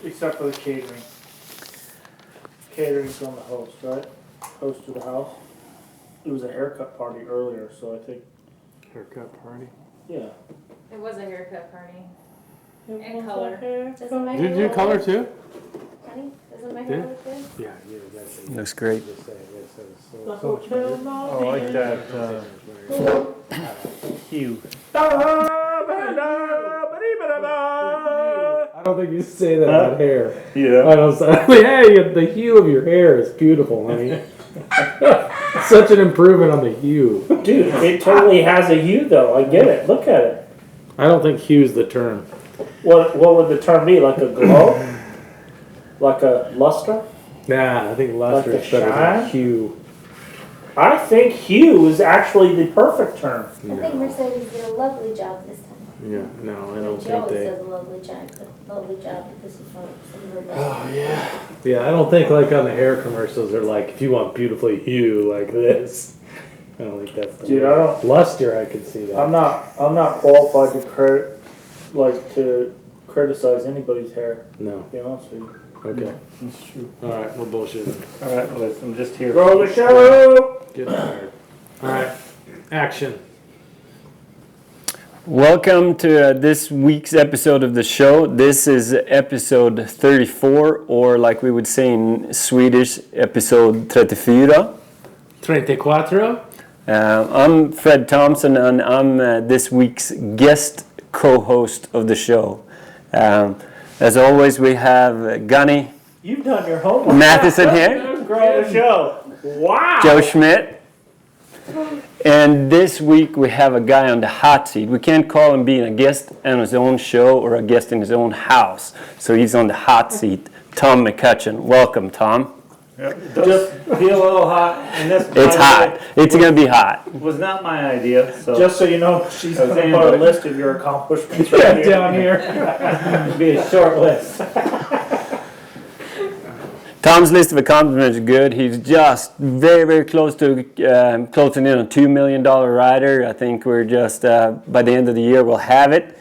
except for the catering. Catering's on the host, right? Host to the house. It was a haircut party earlier, so I think. Haircut party? Yeah. It was a haircut party. It And was a color. haircut. Doesn't my Did hair you look color good? too? Honey, doesn't my hair look good? Yeah, that's it. Looks great. The hotel Oh, I like that hue. I don't think you say that about hair. Yeah. I don't say, hey, the hue of your hair is beautiful, honey. Such an improvement on the hue. Dude, it totally has a hue though. I get it. Look at it. I don't think hue's the term. What would the term be? Like a glow? Like a luster? Nah, I think luster Like is the better shine? than hue. I think hue is actually the perfect term. I think Mercedes did a lovely job this time. Yeah, no, I don't She think always they. does a lovely job, but this is one some of her best. Oh yeah. Yeah, I don't think like on the hair commercials they're like, if you want beautifully hue like this. I don't think that's the Dude, word. I don't. Luster, I could see that. I'm not qualified to criticize anybody's hair. No. To be honest with you. Okay. That's true. All right, we're bullshitting. All right, well, I'm just here. Roll the show. Get tired. All right, action. Welcome to this week's episode of the show. This is episode 34, or like we would say in Swedish, episode 34. 34. I'm Fred Thompson, and I'm this week's guest co-host of the show. As always, we have Gunny You've done your homework. Matheson here, Roll the show. Wow. Joe Schmidt. And this week we have a guy on the hot seat. We can't call him being a guest on his own show or a guest in his own house. So he's on the hot seat. Tom Mccutcheon. Welcome, Tom. Just feel a little hot, and this It's hot. It's going to be hot. was not my idea. So Just so you know, she's I was going to put a list of your accomplishments right here. Down here. it'd be a short list. Tom's list of accomplishments is good. He's just very, very close to closing in a $2 million rider. I think we're just, by the end of the year, we'll have it.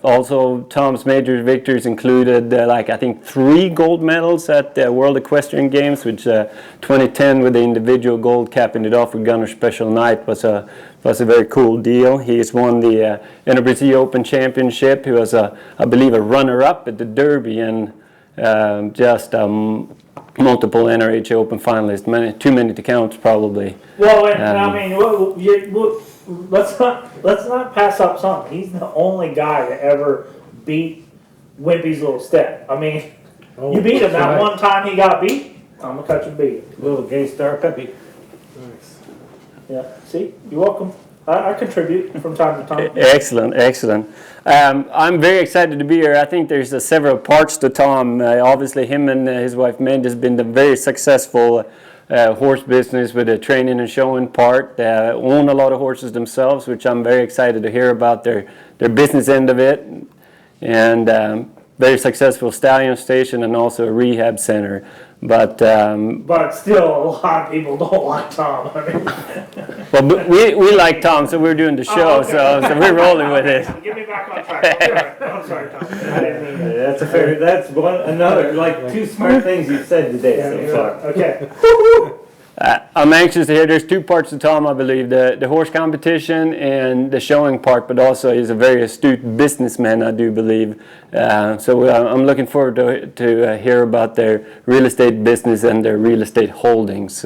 Also, Tom's major victories included, I think, 3 gold medals at the World Equestrian Games, which 2010 with the individual gold capping it off with Gunner Special Night was a very cool deal. He's won the NWC Open Championship. He was, I believe, a runner-up at the Derby and multiple NRH Open finalists. Too many to count, probably. Well, let's not pass up something. He's the only guy to ever beat Wimpy's little step. I mean, you beat him that one time he got beat. Tom Mccutcheon beat him. Little gay star Peppy. Nice. Yeah. See, you're welcome. I contribute from time to time. Excellent, excellent. I'm very excited to be here. I think there's several parts to Tom. Obviously, him and his wife Mandy has been the very successful horse business with the training and showing part. Own a lot of horses themselves, which I'm very excited to hear about their business end of it. And very successful stallion station and also a rehab center. But still, a lot of people don't like Tom. I mean, well, but we like Tom, so we're doing the show, okay. so we're rolling with it. Get me back on track. You're right. I'm sorry, Tom. I didn't mean that. That's another 2 smart things you've said today so far. Okay. I'm anxious to hear. There's 2 parts to Tom, I believe: the horse competition and the showing part. But also, he's a very astute businessman, I do believe. So I'm looking forward to hear about their real estate business and their real estate holdings.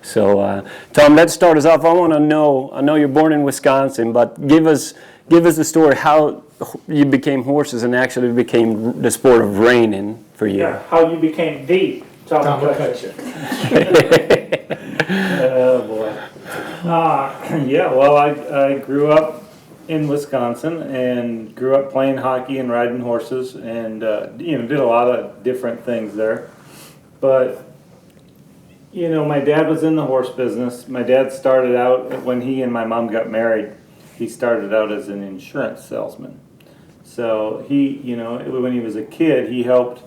So, Tom, let's start us off. I want to know. I know you're born in Wisconsin, but give us the story how you became horses and actually became the sport of reining for you. Yeah. How you became the Tom Mccutcheon. Oh boy. Yeah, well, I grew up in Wisconsin and grew up playing hockey and riding horses and did a lot of different things there. But my dad was in the horse business. My dad started out when he and my mom got married. He started out as an insurance salesman. So he, when he was a kid, he helped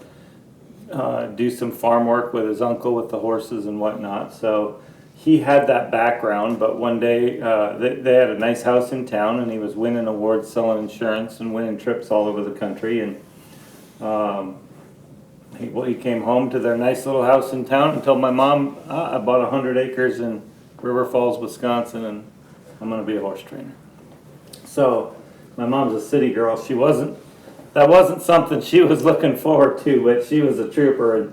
do some farm work with his uncle with the horses and whatnot. So he had that background, but one day they had a nice house in town and he was winning awards selling insurance and winning trips all over the country. And he came home to their nice little house in town and told my mom, I bought 100 acres in River Falls, Wisconsin, and I'm gonna be a horse trainer. So my mom's a city girl. That wasn't something she was looking forward to, but she was a trooper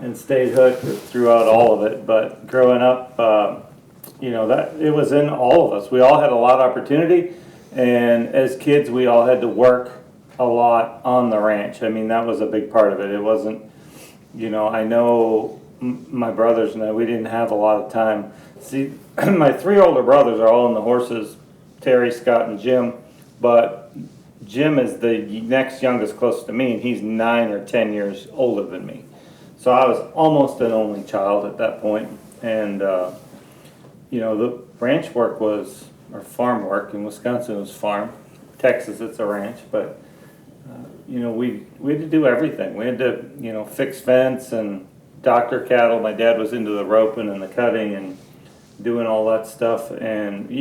and stayed hooked throughout all of it. But growing up, that it was in all of us. We all had a lot of opportunity, and as kids, we all had to work a lot on the ranch. I mean, that was a big part of it. It wasn't, I know my brothers and I, we didn't have a lot of time. See, my 3 older brothers are all in the horses, Terry, Scott, and Jim, but Jim is the next youngest close to me, and he's 9 or 10 years older than me. So I was almost an only child at that point, and the ranch work or farm work in Wisconsin was farm. Texas, it's a ranch, but we had to do everything. We had to fix fence and doctor cattle. My dad was into the roping and the cutting and doing all that stuff, and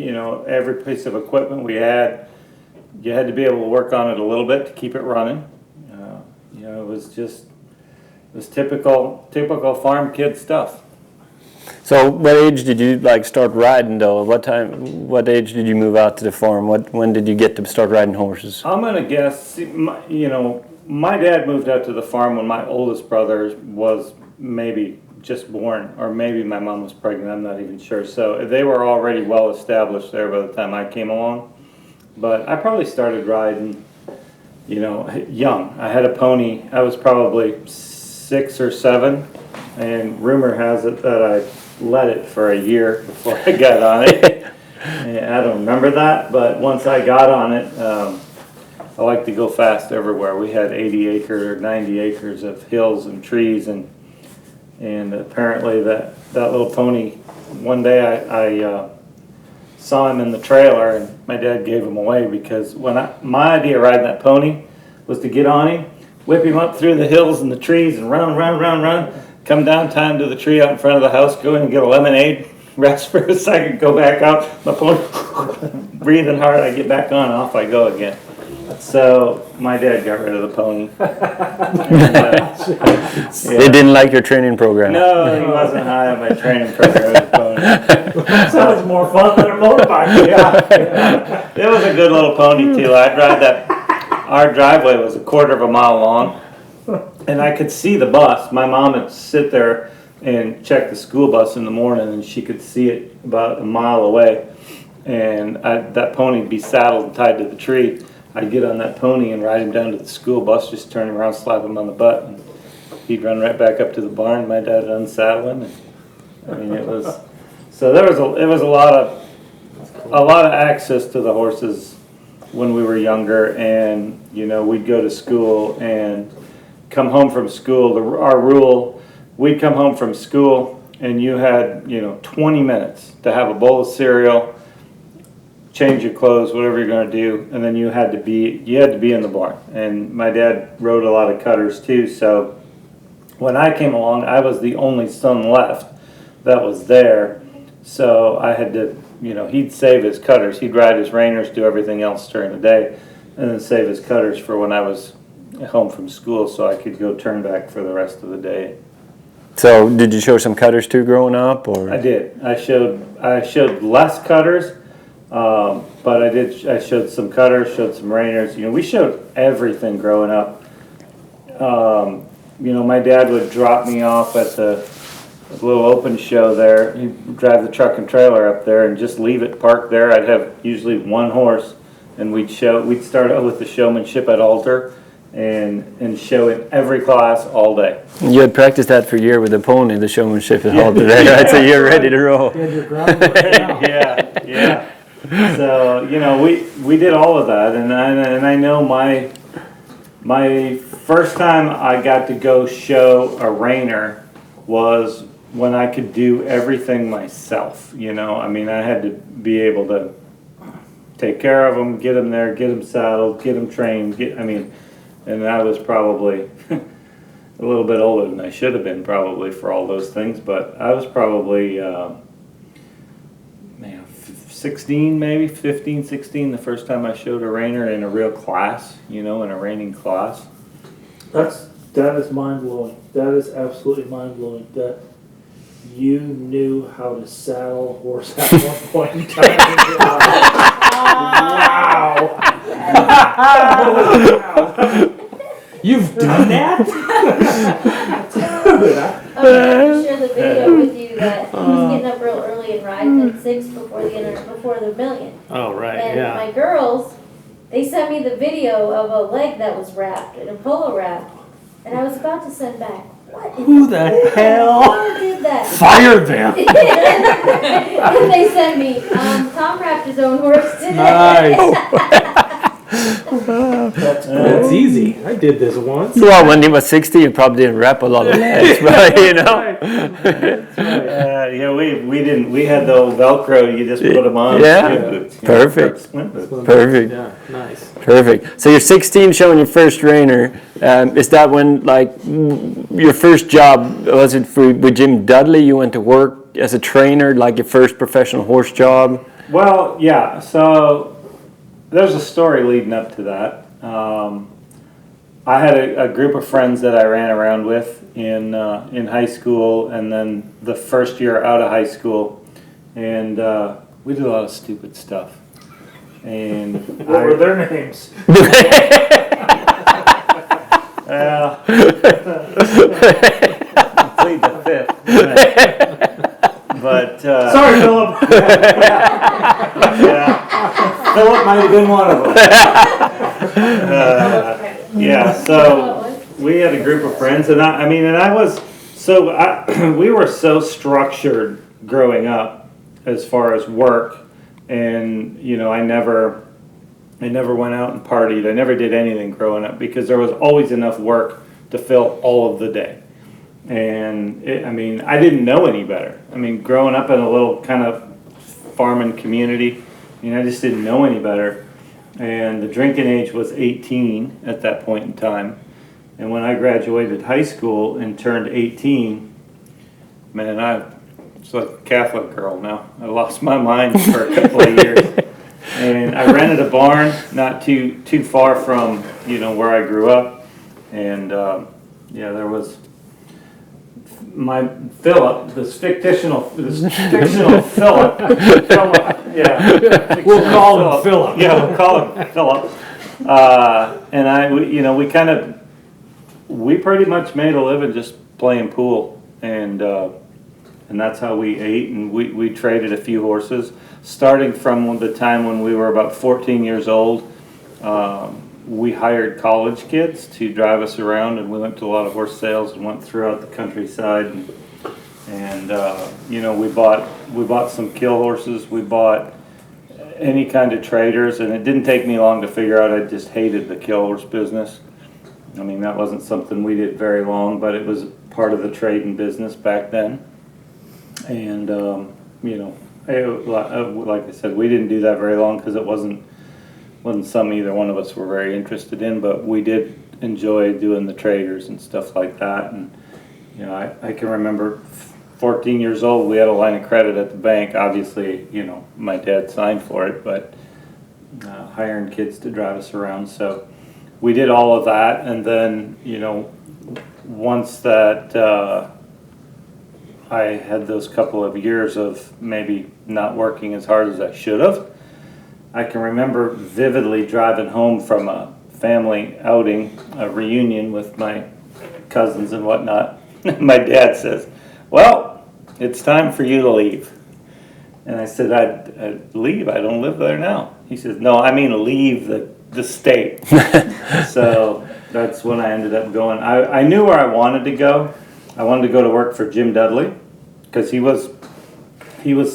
every piece of equipment we had, you had to be able to work on it a little bit to keep it running. It was typical farm kid stuff. So what age did you start riding though? What age did you move out to the farm? When did you get to start riding horses? I'm gonna guess, my dad moved out to the farm when my oldest brother was maybe just born, or maybe my mom was pregnant, I'm not even sure. So they were already well established there by the time I came along. But I probably started riding, young. I had a pony, I was probably 6 or 7, and rumor has it that I led it for a year before I got on it. And I don't remember that, but once I got on it, I like to go fast everywhere. We had 80 acres or 90 acres of hills and trees, and apparently that little pony, one day I saw him in the trailer, and my dad gave him away because my idea of riding that pony was to get on him, whip him up through the hills and the trees and run, come down time to the tree out in front of the house, go in and get a lemonade, rest for a second, go back out, my pony breathing hard, I get back on, off I go again. So my dad got rid of the pony. They didn't like your training program. No, he wasn't high on my training program with the pony. Sounds more fun than a motorbike. Yeah. It was a good little pony too. I'd ride that. Our driveway was a 1/4 of a mile long, and I could see the bus. My mom would sit there and check the school bus in the morning, and she could see it about a mile away. And that pony would be saddled and tied to the tree. I'd get on that pony and ride him down to the school bus, just turn him around, slap him on the butt, and he'd run right back up to the barn. My dad would unsaddle him. It was so there was a lot of access to the horses when we were younger, and we'd go to school and come home from school. Our rule, we'd come home from school and you had 20 minutes to have a bowl of cereal, change your clothes, whatever you're going to do, and then you had to be in the barn. And my dad rode a lot of cutters too, so when I came along, I was the only son left that was there, so I had to, he'd save his cutters, he'd ride his reiners, do everything else during the day, and then save his cutters for when I was home from school, so I could go turn back for the rest of the day. So did you show some cutters too growing up, or? I did. I showed less cutters. But I showed some cutters, showed some reiners. We showed everything growing up. My dad would drop me off at the little open show there. He'd drive the truck and trailer up there and just leave it parked there. I'd have usually one horse, and we'd start out with the showmanship at altar and show in every class all day. You had practiced that for a year with the pony, the showmanship at all today, right? So you're ready to roll. You had your groundwork down. Yeah. So we did all of that, and I know my first time I got to go show a reiner was when I could do everything myself. I had to be able to take care of them, get them there, get them saddled, get them trained. And I was probably a little bit older than I should have been probably for all those things, but I was probably 16, maybe 15, 16, the first time I showed a reiner in a real class, in a reining class. That's That is mind blowing. That is absolutely mind blowing. That you knew how to saddle a horse at one point in time in your life. Wow. You've done that? I'm gonna share the video with you that he was getting up real early and riding at 6 before the million. Oh, right, And yeah. my girls, they sent me the video of a leg that was wrapped in a polo wrap, and I was about to send back. Who the hell Who did that? fired them? And they sent me, Tom wrapped his own horse today. Nice. That's easy. I did this once. Well, when he was 60, he probably didn't wrap a lot of legs, but you know. Yeah, we didn't. We had the old Velcro. You just put them on. Yeah. Swim boots, you know, Perfect. swim boots. Perfect. Yeah, nice. Perfect. So you're 16, showing your first trainer. Is that when, like, your first job, was it with Jim Dudley? You went to work as a trainer, like your first professional horse job? Well, yeah. So there's a story leading up to that. I had a group of friends that I ran around with in high school, and then the first year out of high school, and we did a lot of stupid stuff. And What were their names? plead the fifth. But Sorry, Philip. yeah, Philip might have been one of them. Yeah, so we had a group of friends, and we were so structured growing up as far as work, and you know, I never went out and partied. I never did anything growing up because there was always enough work to fill all of the day. And I didn't know any better. I mean, growing up in a little kind of farming community, I just didn't know any better. And the drinking age was 18 at that point in time. And when I graduated high school and turned 18, man, it's like a Catholic girl now. I lost my mind for a couple of years. And I rented a barn not too far from, where I grew up. And there was my Philip, this fictional Philip. Yeah. We'll call him Philip. Yeah, we'll call him Philip. And we pretty much made a living just playing pool, and that's how we ate, and we traded a few horses, starting from the time when we were about 14 years old. We hired college kids to drive us around, and we went to a lot of horse sales and went throughout the countryside. And we bought some kill horses. We bought any kind of traders, and it didn't take me long to figure out I just hated the kill horse business. I mean, that wasn't something we did very long, but it was part of the trading business back then. And like I said, we didn't do that very long because it wasn't something either one of us were very interested in, but we did enjoy doing the traders and stuff like that. And I can remember 14 years old, we had a line of credit at the bank. Obviously, my dad signed for it, but hiring kids to drive us around. So we did all of that, and then once that I had those couple of years of maybe not working as hard as I should have, I can remember vividly driving home from a family outing, a reunion with my cousins and whatnot. My dad says, "Well, it's time for you to leave." And I said, I'd leave? I don't live there now. He says, "No, I mean leave the state." So that's when I ended up going. I knew where I wanted to go. I wanted to go to work for Jim Dudley because he was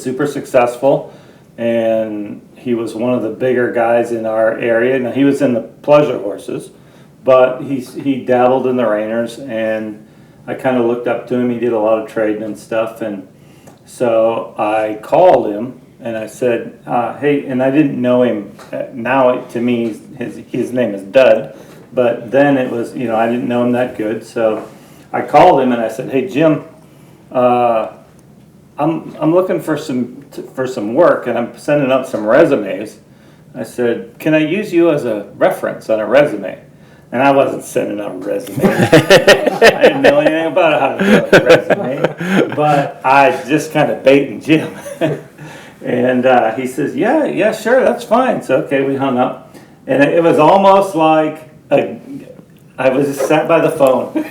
super successful, and he was one of the bigger guys in our area. Now, he was in the pleasure horses, but he dabbled in the reiners, and I kind of looked up to him. He did a lot of trading and stuff, and so I called him and I said, "Hey," and I didn't know him. Now, to me, his name is Dud, but then it was, I didn't know him that good. So I called him and I said, "Hey, Jim, I'm looking for some work, and I'm sending out some resumes." I said, "Can I use you as a reference on a resume?" And I wasn't sending out resumes. I didn't know anything about how to do a resume, but I just kind of baiting Jim. And he says, yeah, sure, that's fine. So, okay, we hung up. And it was almost like I was just sat by the phone.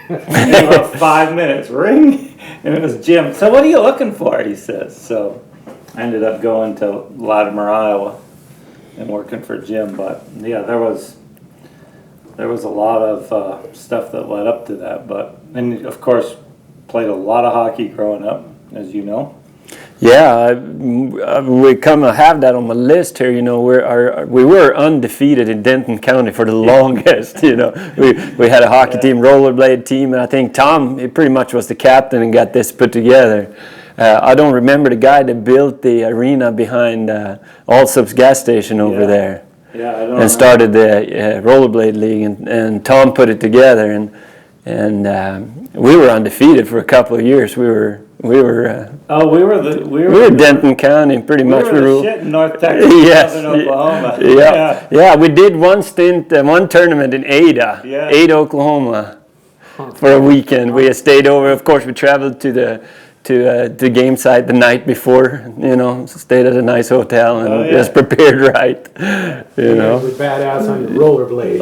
In about 5 minutes, ring, and it was Jim. So what are you looking for? He says. So I ended up going to Latimer, Iowa, and working for Jim. But yeah, there was a lot of stuff that led up to that. And of course, played a lot of hockey growing up, as you know. Yeah, we kind of have that on my list here. You know, we were undefeated in Denton County for the longest. You know, we had a hockey team, rollerblade team, and I think Tom, he pretty much was the captain and got this put together. I don't remember the guy that built the arena behind Allsup's gas station over there. Yeah, I don't and started the rollerblade league, and Tom put it together, and we were undefeated for a couple of years. We were Denton County pretty much. We were the shit in North Texas, yes, Southern Oklahoma. Yeah. We did one stint, one tournament in Ada, Ada, Oklahoma, for a weekend. We stayed over. Of course, we traveled to the game site the night before. You know, stayed at a nice hotel and just prepared right. You know, We're badass on your rollerblades.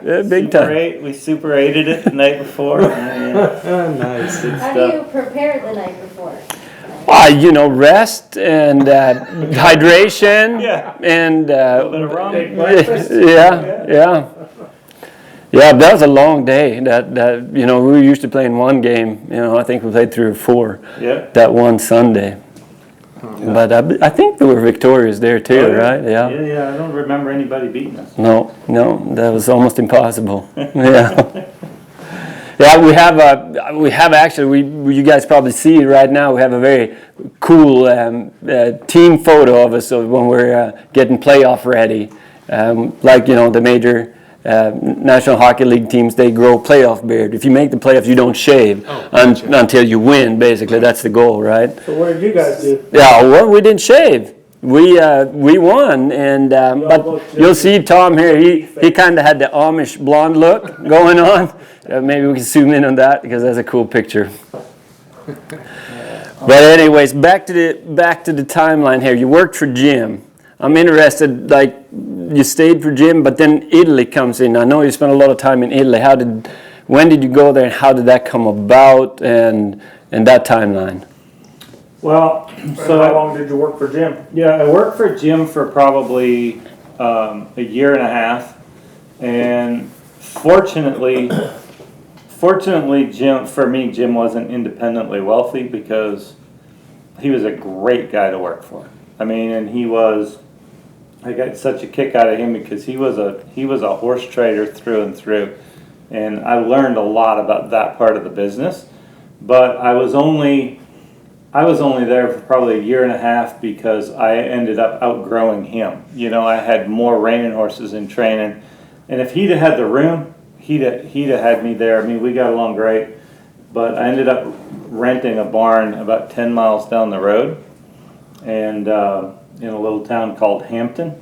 Yeah, big time. We Super 8'd it the night before. Nice. How do you prepare the night before? You know, rest and hydration. And A little bit of rum. Breakfast. Yeah, that was a long day. That you know, we were used to playing one game. You know, I think we played 3 or 4. That one Sunday. But I think we were victorious there too, right? Yeah. I don't remember anybody beating us. No, that was almost impossible. Yeah. Yeah, we have actually, you guys probably see it right now, we have a very cool team photo of us when we're getting playoff ready. Like, you know, the major National Hockey League teams, they grow playoff beard. If you make the playoffs, you don't shave until you win, basically. That's the goal, right? So what did you guys do? Yeah, well, we didn't shave. We won, and but you'll see Tom here. He kind of had the Amish blonde look going on. Maybe we can zoom in on that because that's a cool picture. But anyways, back to the timeline here. You worked for Jim. I'm interested. Like, you stayed for Jim, but then Italy comes in. I know you spent a lot of time in Italy. When did you go there, and how did that come about, and that timeline? Well, So how long did you work for Jim? yeah, I worked for Jim for probably a year and a half, and fortunately, Jim wasn't independently wealthy because he was a great guy to work for. I mean, and I got such a kick out of him because he was a horse trader through and through, and I learned a lot about that part of the business. But I was only there for probably a year and a half because I ended up outgrowing him. You know, I had more reining horses in training, and if he'd have had the room, he'd have had me there. I mean, we got along great, but I ended up renting a barn about 10 miles down the road, and in a little town called Hampton,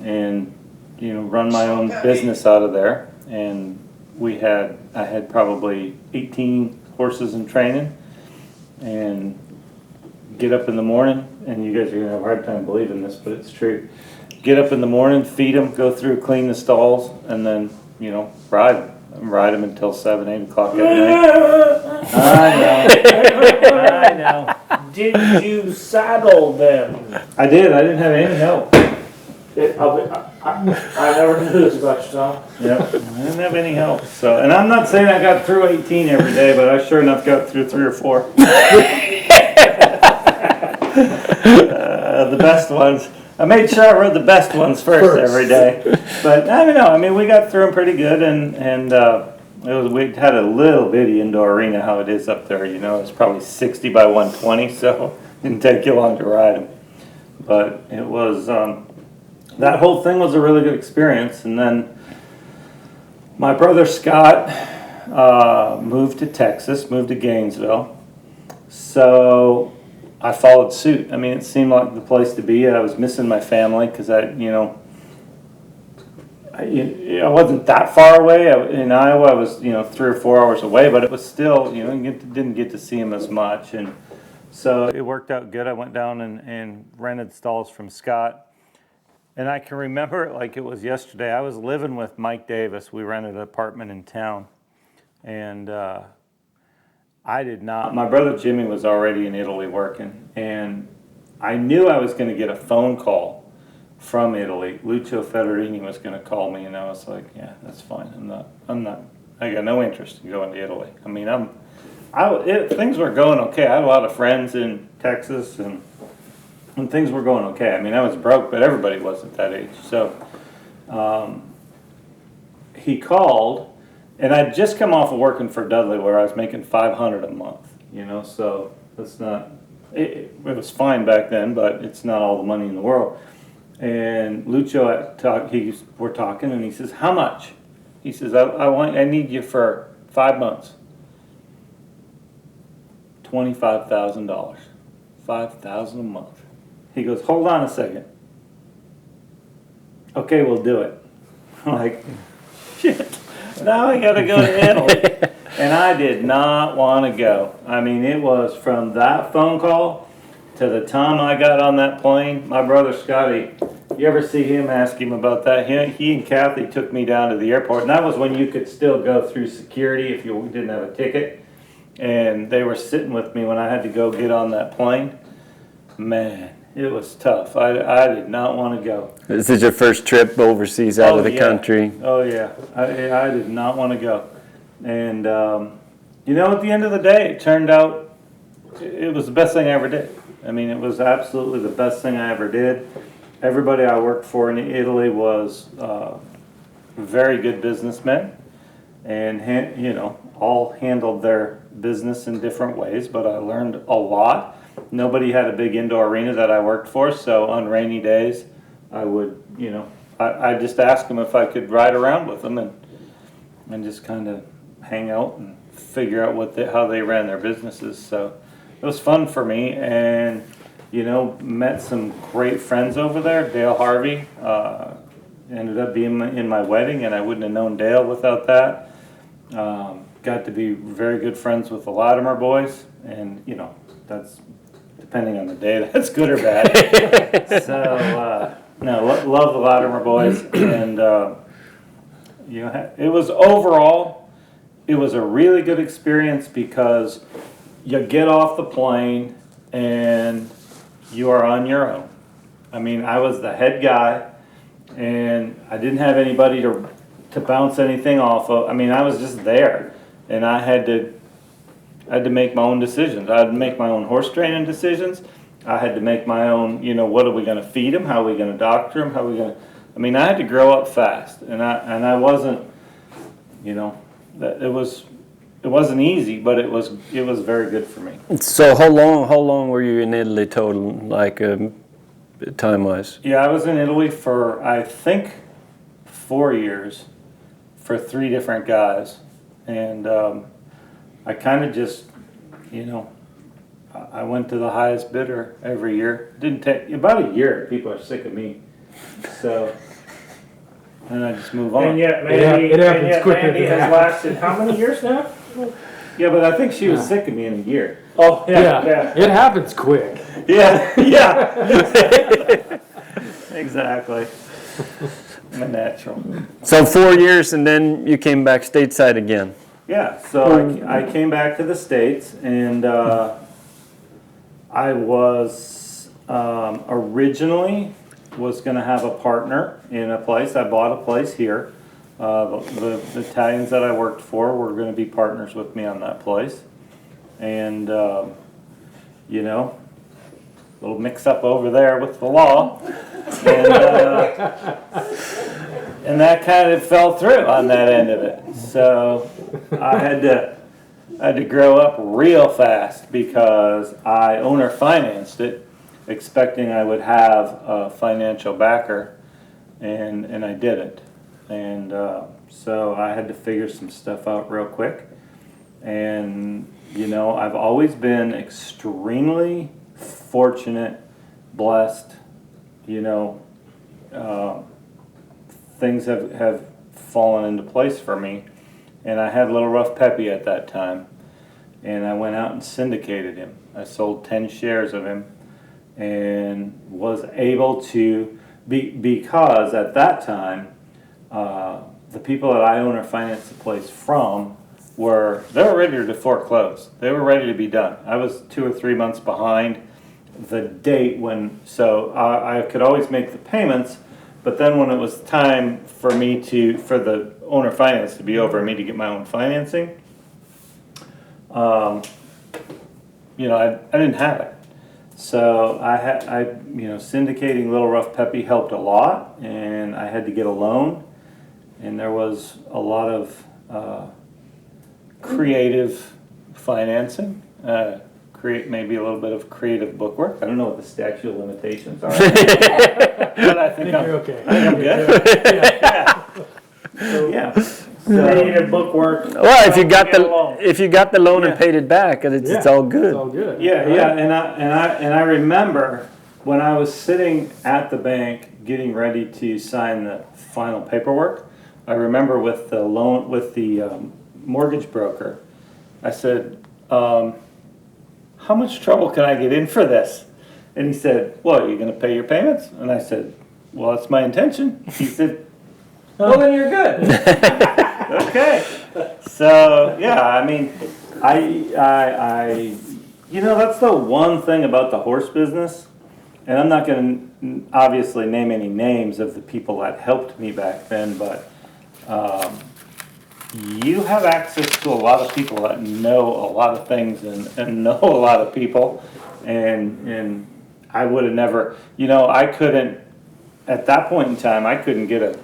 and run my own business out of there. And I had probably 18 horses in training, and get up in the morning, and you guys are gonna have a hard time believing this, but it's true. Get up in the morning, feed them, go through, clean the stalls, and then ride them until 7, 8 o'clock at night. I know. Did you saddle them? I did. I didn't have any help. I never knew this about you, Tom. Yep, I didn't have any help. So, and I'm not saying I got through 18 every day, but I sure enough got through 3 or 4. The best ones. I made sure I rode the best ones first every day. But I don't know. I mean, we got through them pretty good, and we had a little bitty indoor arena. How it is up there, it's probably 60 by 120, so it didn't take you long to ride them. But it was that whole thing was a really good experience. And then my brother Scott moved to Texas, moved to Gainesville, so I followed suit. I mean, it seemed like the place to be. I was missing my family because I wasn't that far away. In Iowa, I was 3 or 4 hours away, but it was still didn't get to see him as much, and so it worked out good. I went down and rented stalls from Scott, and I can remember it like it was yesterday. I was living with Mike Davis. We rented an apartment in town, and I did not. My brother Jimmy was already in Italy working, and I knew I was going to get a phone call from Italy. Lucio Federini was going to call me, and I was like, yeah, that's fine. I got no interest in going to Italy. I mean, things were going okay. I had a lot of friends in Texas, and things were going okay. I mean, I was broke, but everybody was at that age. So he called, and I'd just come off of working for Dudley, where I was making $500 a month. So that's not. It was fine back then, but it's not all the money in the world. And Lucio we're talking, and he says, "How much?" He says, I need you for 5 months. $25,000. $5,000 a month. He goes, "Hold on a second." "Okay, we'll do it." I'm like, shit, now I gotta go to Italy. And I did not want to go. I mean, it was from that phone call to the time I got on that plane. My brother Scotty, you ever see him? Ask him about that. He and Kathy took me down to the airport, and that was when you could still go through security if you didn't have a ticket. And they were sitting with me when I had to go get on that plane. Man, it was tough. I did not want to go. This is your first trip overseas out of the country. Oh yeah, I did not want to go. And at the end of the day, it turned out it was the best thing I ever did. I mean, it was absolutely the best thing I ever did. Everybody I worked for in Italy was very good businessmen, and all handled their business in different ways. But I learned a lot. Nobody had a big indoor arena that I worked for, so on rainy days, I would, I just asked them if I could ride around with them and just kind of hang out and figure out how they ran their businesses. So it was fun for me, and met some great friends over there. Dale Harvey ended up being in my wedding, and I wouldn't have known Dale without that. Got to be very good friends with the Latimer boys, and that's depending on the day, that's good or bad. So love the Latimer boys, and it was overall, it was a really good experience because you get off the plane and you are on your own. I mean, I was the head guy, and I didn't have anybody to bounce anything off of. I mean, I was just there, and I had to make my own decisions. I had to make my own horse training decisions. I had to make my own, what are we going to feed them? How are we going to doctor them? How are we going to? I mean, I had to grow up fast, and I wasn't, it wasn't easy, but it was very good for me. So how long were you in Italy total, like time-wise? Yeah, I was in Italy for, I think, 4 years for 3 different guys, and I kind of just, I went to the highest bidder every year. Didn't take about a year. People are sick of me, so. And I just move on. And yet, Mandy has lasted how many years now? Yeah, but I think she was sick of me in a year. Oh, yeah. It happens quick. Yeah. Exactly. Natural. So 4 years, and then you came back stateside again. Yeah, so I came back to the States, and I was originally was going to have a partner in a place. I bought a place here. The Italians that I worked for were going to be partners with me on that place. And, little mix up over there with the law. And that kind of fell through on that end of it. So I had to grow up real fast because I owner financed it, expecting I would have a financial backer, and I didn't. And so I had to figure some stuff out real quick. And, I've always been extremely fortunate, blessed, things have fallen into place for me. And I had Little Rough Peppy at that time, and I went out and syndicated him. I sold 10 shares of him and was able to, because at that time, the people that I own or finance the place from they were ready to foreclose. They were ready to be done. I was 2 or 3 months behind the date so I could always make the payments, but then when it was time for the owner finance to be over and me to get my own financing, I didn't have it. So syndicating Little Rough Peppy helped a lot, and I had to get a loan, and there was a lot of creative financing, create maybe a little bit of creative bookwork. I don't know what the statute of limitations are, but I think You're okay. I'm good. Yeah. Creative bookwork. Well, if you got Get a loan. the loan and Yeah. paid it back, it's all good. It's all good. Yeah, Right? yeah, and I remember when I was sitting at the bank getting ready to sign the final paperwork. I remember with the mortgage broker, I said, "How much trouble can I get in for this?" And he said, "Well, are you going to pay your payments?" And I said, "Well, that's my intention." He said, "Well, then you're good." Okay. So yeah, I mean, that's the one thing about the horse business, and I'm not going to obviously name any names of the people that helped me back then, but you have access to a lot of people that know a lot of things and know a lot of people, and I would have never, I couldn't, at that point in time, I couldn't get a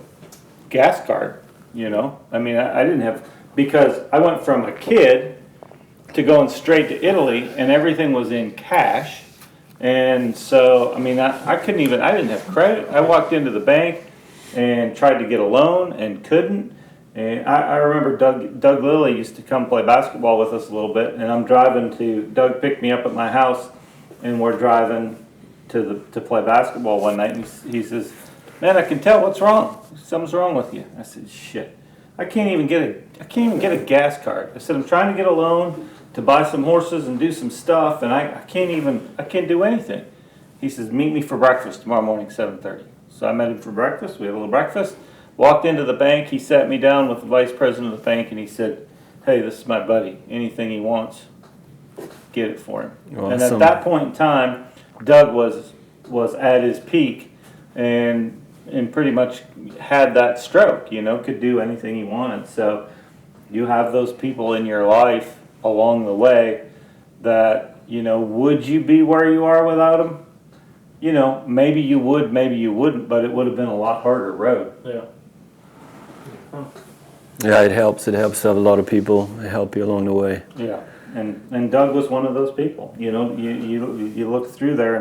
gas card, I mean, I didn't have, because I went from a kid to going straight to Italy, and everything was in cash, and so, I mean, I didn't have credit. I walked into the bank and tried to get a loan and couldn't. And I remember Doug Lilly used to come play basketball with us a little bit, and Doug picked me up at my house, and we're driving to play basketball one night, and he says, "Man, I can tell what's wrong. Something's wrong with you." I said, "Shit, I can't even get a gas card." I said, "I'm trying to get a loan to buy some horses and do some stuff, and I can't do anything." He says, "Meet me for breakfast tomorrow morning, 7:30. So I met him for breakfast. We had a little breakfast. Walked into the bank. He sat me down with the vice president of the bank, and he said, "Hey, this is my buddy. Anything he wants, get it for him." Awesome. And at that point in time, Doug was at his peak, and pretty much had that stroke. Could do anything he wanted. So you have those people in your life along the way that would you be where you are without them? Maybe you would, maybe you wouldn't, but it would have been a lot harder road. Yeah. Yeah, it helps. It helps to have a lot of people help you along the way. Yeah, and Doug was one of those people. You look through there,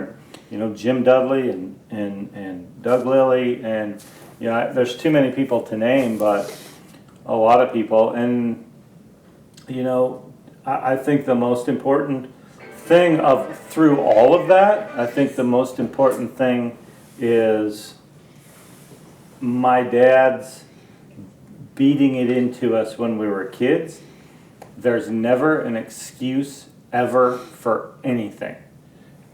and Jim Dudley and Doug Lilly, and there's too many people to name, but a lot of people. And I think the most important thing through all of that, I think the most important thing is my dad's beating it into us when we were kids. There's never an excuse ever for anything.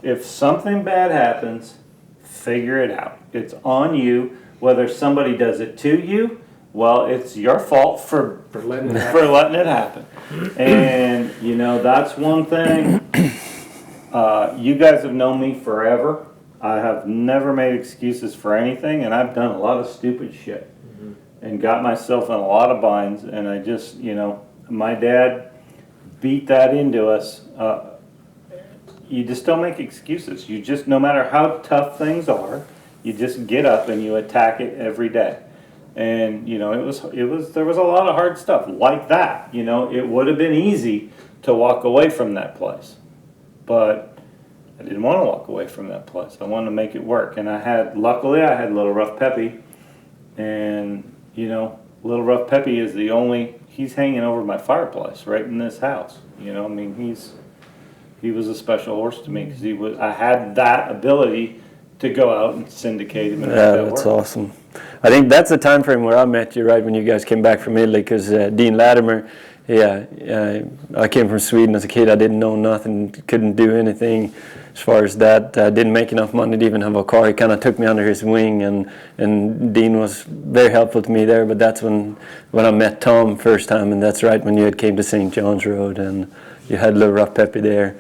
If something bad happens, figure it out. It's on you. Whether somebody does it to you, well, it's your fault for letting it happen. And that's one thing. You guys have known me forever. I have never made excuses for anything, and I've done a lot of stupid shit and got myself in a lot of binds. And I just, my dad beat that into us. You just don't make excuses. You just, no matter how tough things are, you just get up and you attack it every day. And there was a lot of hard stuff like that. It would have been easy to walk away from that place, but I didn't want to walk away from that place. I wanted to make it work. And luckily I had Little Rough Peppy, and Little Rough Peppy is he's hanging over my fireplace right in this house. I mean, he was a special horse to me because I had that ability to go out and syndicate him and make that That's work. awesome. I think that's the time frame where I met you, right when you guys came back from Italy, because Dean Latimer, I came from Sweden as a kid. I didn't know nothing, couldn't do anything as far as that. Didn't make enough money to even have a car. He kind of took me under his wing, and Dean was very helpful to me there. But that's when I met Tom first time, and that's right when you had came to St. John's Road, and you had Little Rough Peppy there.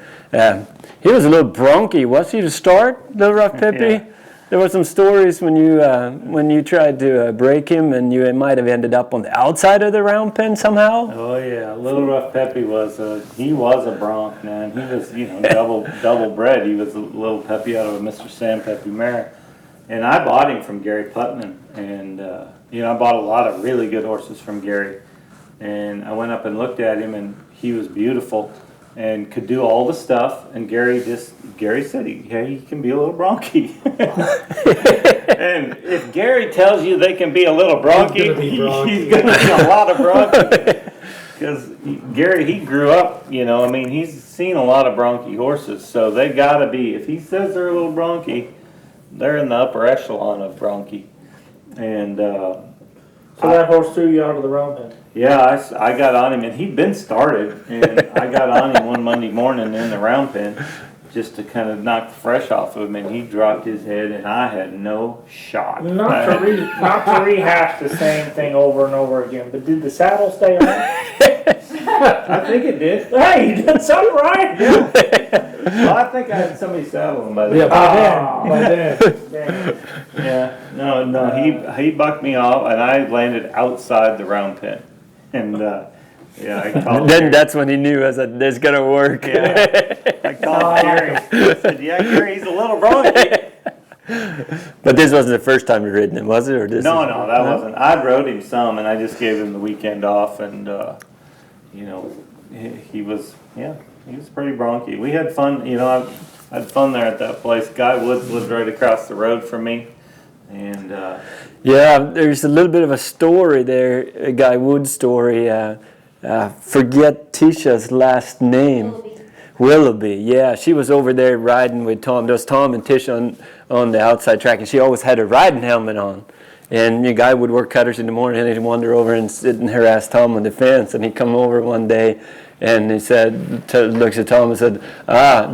He was a little bronky, was he, to start, Little Rough Peppy? Yeah. There were some stories when you tried to break him, and you might have ended up on the outside of the round pen somehow. Oh yeah, Little Rough Peppy was a bronc, man. He was double bred. He was a little Peppy out of a Mr. Sam Peppy mare, and I bought him from Gary Putman, and I bought a lot of really good horses from Gary, and I went up and looked at him, and he was beautiful and could do all the stuff, and Gary said he can be a little bronky. And if Gary tells you they can be a little bronky, he's going to be a lot of bronky. Because Gary, he grew up, he's seen a lot of bronky horses, so they got to be, if he says they're a little bronky, they're in the upper echelon of bronky. And So that horse threw you out of the round pen. yeah, I got on him, and he'd been started, and I got on him one Monday morning in the round pen just to kind of knock the fresh off of him, and he dropped his head, and I had no shot. Not to rehash the same thing over and over again, but did the saddle stay on? I think it did. Hey, you did something right. Well, I think I had somebody saddle him by the Yeah, time. by then. Dang. Yeah, no, he bucked me off, and I landed outside the round pen, and I called. Then that's when he knew, I said, "This gonna work." Yeah, I called Gary. I said, "Yeah, Gary, he's a little bronky." But this wasn't the first time you ridden him, was it? Or this? No, that wasn't. I rode him some, and I just gave him the weekend off, and he was pretty bronky. We had fun. I had fun there at that place. Guy Woods lived right across the road from me, and Yeah, there's a little bit of a story there, a Guy Wood story. Forget Tisha's last name. Willoughby, yeah. She was over there riding with Tom. There was Tom and Tisha on the outside track, and she always had her riding helmet on. And the guy would work cutters in the morning, and he'd wander over and sit and harass Tom on the fence. And he'd come over one day, and he said, looks at Tom and said,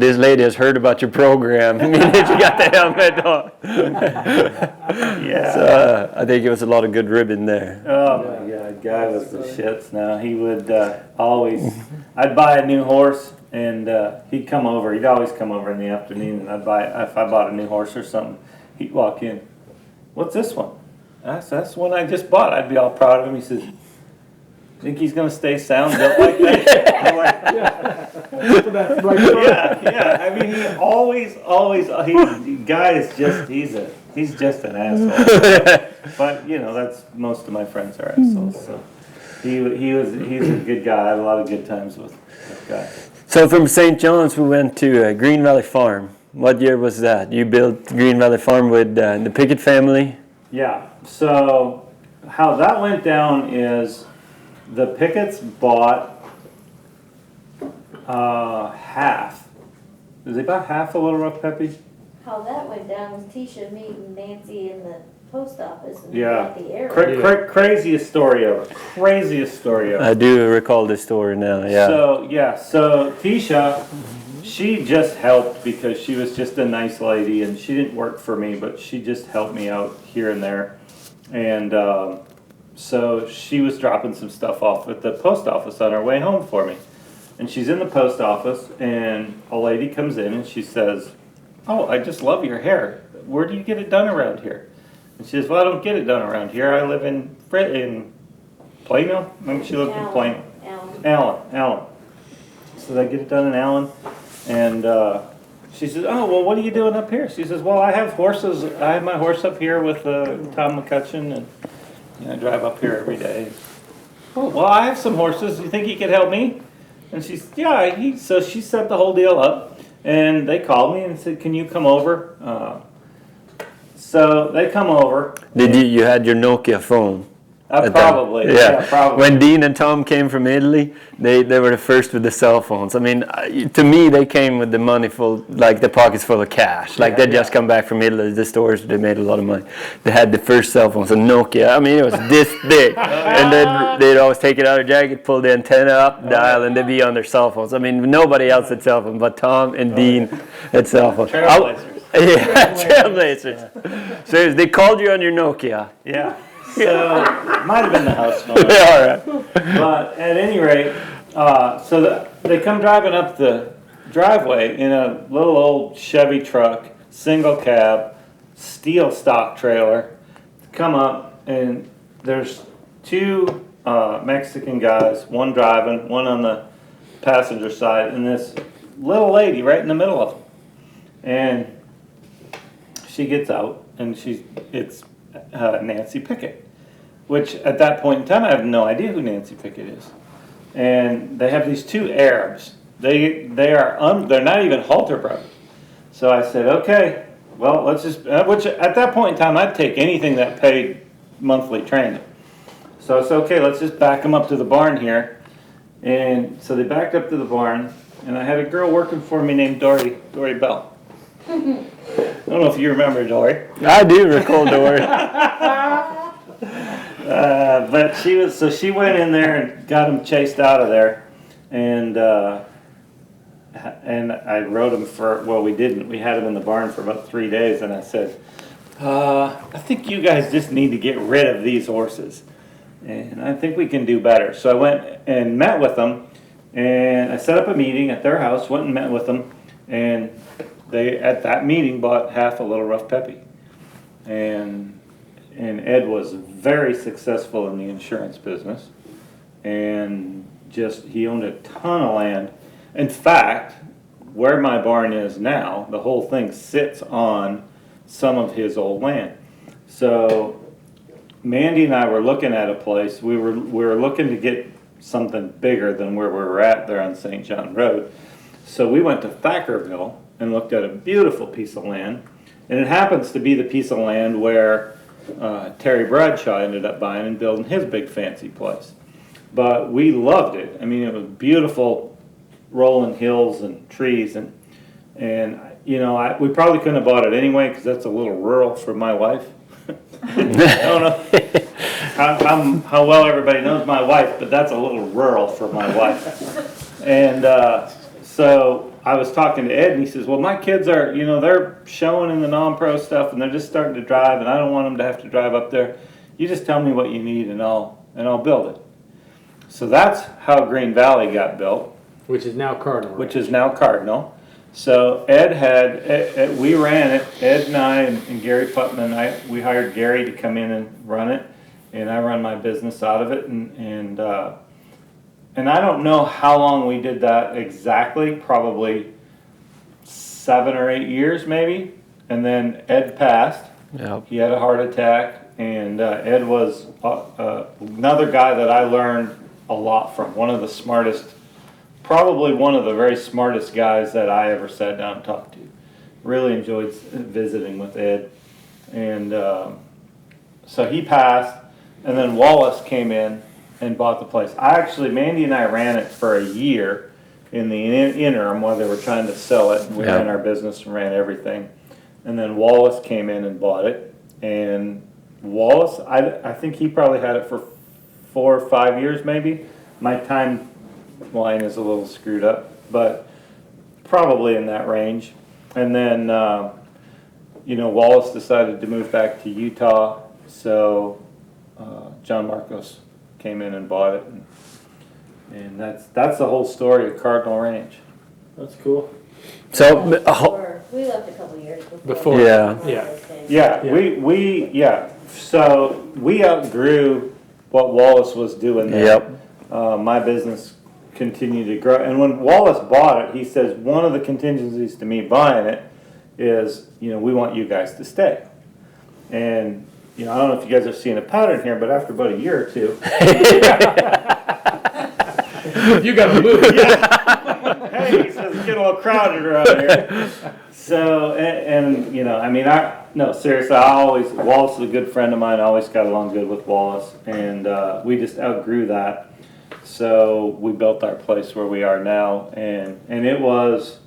this lady has heard about your program. I mean, you got the helmet on. yeah. So I think it was a lot of good ribbon there. Oh my God, Guy was the shits. Now he would always. I'd buy a new horse, and he'd come over. He'd always come over in the afternoon, and if I bought a new horse or something, he'd walk in. What's this one? That's the one I just bought. I'd be all proud of him. He says, "Think he's gonna stay sound built like that?" I'm like, yeah. I mean, he always. Guy is just he's just an asshole. But that's most of my friends are assholes. So he's a good guy. I had a lot of good times with that guy. So from St. John's, we went to Green Valley Farm. What year was that? You built Green Valley Farm with the Pickett family? Yeah. So how that went down is the Picketts bought half. They bought half a Little Rough Peppy? How that went down was Tisha meeting Nancy in the post office and Yeah. at the airport. Craziest story ever. Craziest story ever. I do recall this story now, yeah. So Tisha, she just helped because she was just a nice lady, and she didn't work for me, but she just helped me out here and there. And so she was dropping some stuff off at the post office on her way home for me. And she's in the post office, and a lady comes in and she says, "Oh, I just love your hair. Where do you get it done around here?" And she says, "Well, I don't get it done around here. I live in Plano." I mean, she lived in Plano. Allen. So they get it done in Allen. And she says, "Oh, well, what are you doing up here?" She says, "Well, I have horses. I have my horse up here with Tom Mccutcheon, and I drive up here every day." "Oh, well, I have some horses. You think you could help me?" And she's, "Yeah." So she set the whole deal up, and they called me and said, "Can you come over?" So they come over. Did you had your Nokia phone? Probably. Yeah, probably. When Dean and Tom came from Italy, they were the first with the cell phones. I mean, to me, they came with the money full, like the pockets full of cash. Like they just come back from Italy, the stores, they made a lot of money. They had the first cell phones, a Nokia. I mean, it was this big. And then they'd always take it out of their jacket, pull the antenna up, dial, and they'd be on their cell phones. I mean, nobody else had cell phones, but Tom and Dean had cell phones. Trailblazers. Yeah, trailblazers. So they called you on your Nokia. Yeah. So it might have been the house phone. Yeah, all right. But at any rate, they come driving up the driveway in a little old Chevy truck, single cab, steel stock trailer. Come up, and there's two Mexican guys, one driving, one on the passenger side, and this little lady right in the middle of them. And she gets out, and it's Nancy Pickett, which at that point in time I have no idea who Nancy Pickett is. And they have these two Arabs. They're not even halter brothers. So I said, okay, well, let's just, which at that point in time I'd take anything that paid monthly training. So I said, okay, let's just back them up to the barn here. And so they backed up to the barn, and I had a girl working for me named Dory Bell. I don't know if you remember Dory. I do recall Dory. But she went in there and got him chased out of there, and I rode him we didn't. We had him in the barn for about 3 days, and I said, I think you guys just need to get rid of these horses, and I think we can do better. So I went and met with them, and I set up a meeting at their house, went and met with them, and they, at that meeting, bought half a Little Rough Peppy. And Ed was very successful in the insurance business. And he owned a ton of land. In fact, where my barn is now, the whole thing sits on some of his old land. So Mandy and I were looking at a place. We were looking to get something bigger than where we were at there on St. John Road. So we went to Thackerville and looked at a beautiful piece of land. And it happens to be the piece of land where Terry Bradshaw ended up buying and building his big fancy place. But we loved it. I mean, it was beautiful rolling hills and trees. And we probably couldn't have bought it anyway because that's a little rural for my wife. I don't know how well everybody knows my wife, but that's a little rural for my wife. And so I was talking to Ed, and he says, well, my kids are, they're showing in the non-pro stuff, and they're just starting to drive, and I don't want them to have to drive up there. You just tell me what you need, and I'll build it. So that's how Green Valley got built. Which is now Cardinal. So we ran it, Ed and I and Gary Putman, we hired Gary to come in and run it, and I run my business out of it, and I don't know how long we did that exactly, probably 7 or 8 years maybe. And then Ed passed. Yep. He had a heart attack, and Ed was another guy that I learned a lot from. Probably one of the very smartest guys that I ever sat down and talked to. Really enjoyed visiting with Ed. And so he passed, and then Wallace came in and bought the place. Mandy and I ran it for a year in the interim while they were trying to sell it. We ran our business and ran everything. And then Wallace came in and bought it. And Wallace, I think he probably had it for 4 or 5 years maybe. My timeline is a little screwed up, but probably in that range. And then, Wallace decided to move back to Utah, so John Marcos came in and bought it, and that's the whole story of Cardinal Ranch. That's cool. So, We left a couple years before. So we outgrew what Wallace was doing there. Yep. My business continued to grow, and when Wallace bought it, he says one of the contingencies to me buying it is, we want you guys to stay. And I don't know if you guys are seeing a pattern here, but after about a year or two, You got to move. hey, he says, get a little crowded around here. So, and you know, I mean, no, seriously, Wallace is a good friend of mine. I always got along good with Wallace, and we just outgrew that. So we built our place where we are now, and it was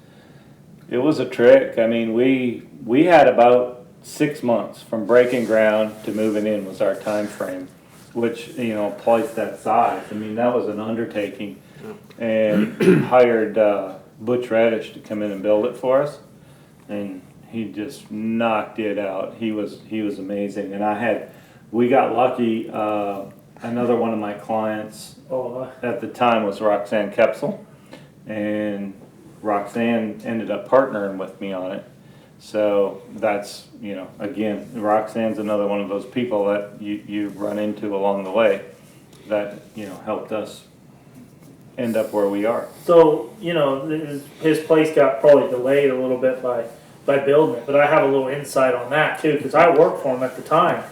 a trick. I mean, we had about 6 months from breaking ground to moving in was our time frame, which, you know, a place that size. I mean, that was an undertaking, and hired Butch Reddish to come in and build it for us, and he just knocked it out. He was amazing, and we got lucky. Another one of my clients at the time was Roxanne Kepsel, and Roxanne ended up partnering with me on it. So that's, you know, again, Roxanne's another one of those people that you run into along the way that, you know, helped us end up where we are. So, you know, his place got probably delayed a little bit by building it, but I have a little insight on that too, because I worked for him at the time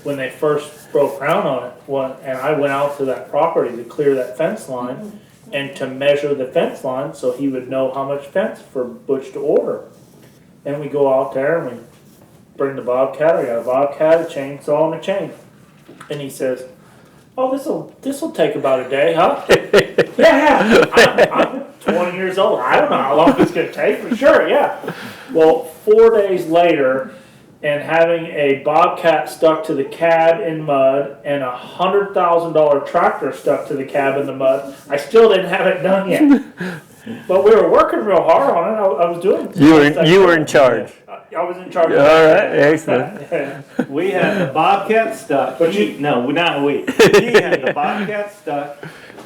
when they first broke ground on it, and I went out to that property to clear that fence line and to measure the fence line so he would know how much fence for Butch to order. And we go out there and we bring the Bobcat. I got a Bobcat, a chainsaw, and a chain. And he says, "Oh, this'll take about a day, huh?" Yeah. I'm 20 years old. I don't know how long it's gonna take, for sure. Yeah. Well, 4 days later, and having a Bobcat stuck to the cab in mud and a $100,000 tractor stuck to the cab in the mud, I still didn't have it done yet. But we were working real hard on it. I was doing. You were in charge. I was in charge. All right, excellent. We had the Bobcat stuck. But not we. He had the Bobcat stuck,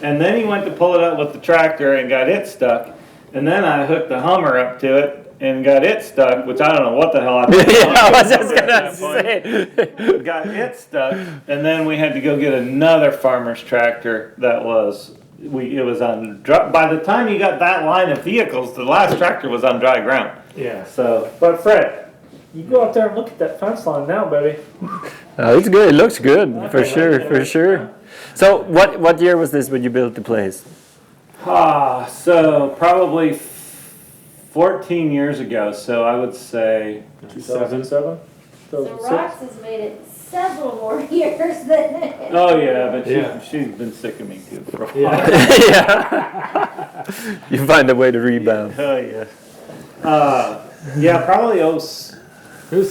and then he went to pull it up with the tractor and got it stuck. And then I hooked the Hummer up to it and got it stuck, which I don't know what the hell I did. Yeah, I was just gonna say. Got it stuck, and then we had to go get another farmer's tractor that it was on dry. By the time you got that line of vehicles, the last tractor was on dry ground. Yeah. So, But Fred, you go out there and look at that fence line now, baby. It's good. It looks good, for sure. So, what year was this when you built the place? so probably 14 years ago. So I would say 2007. So Rox has made it several more years than. Oh yeah, but Yeah. she's been sick of me too for a while. Yeah. You find a way to rebound. Oh yeah. Yeah, probably It was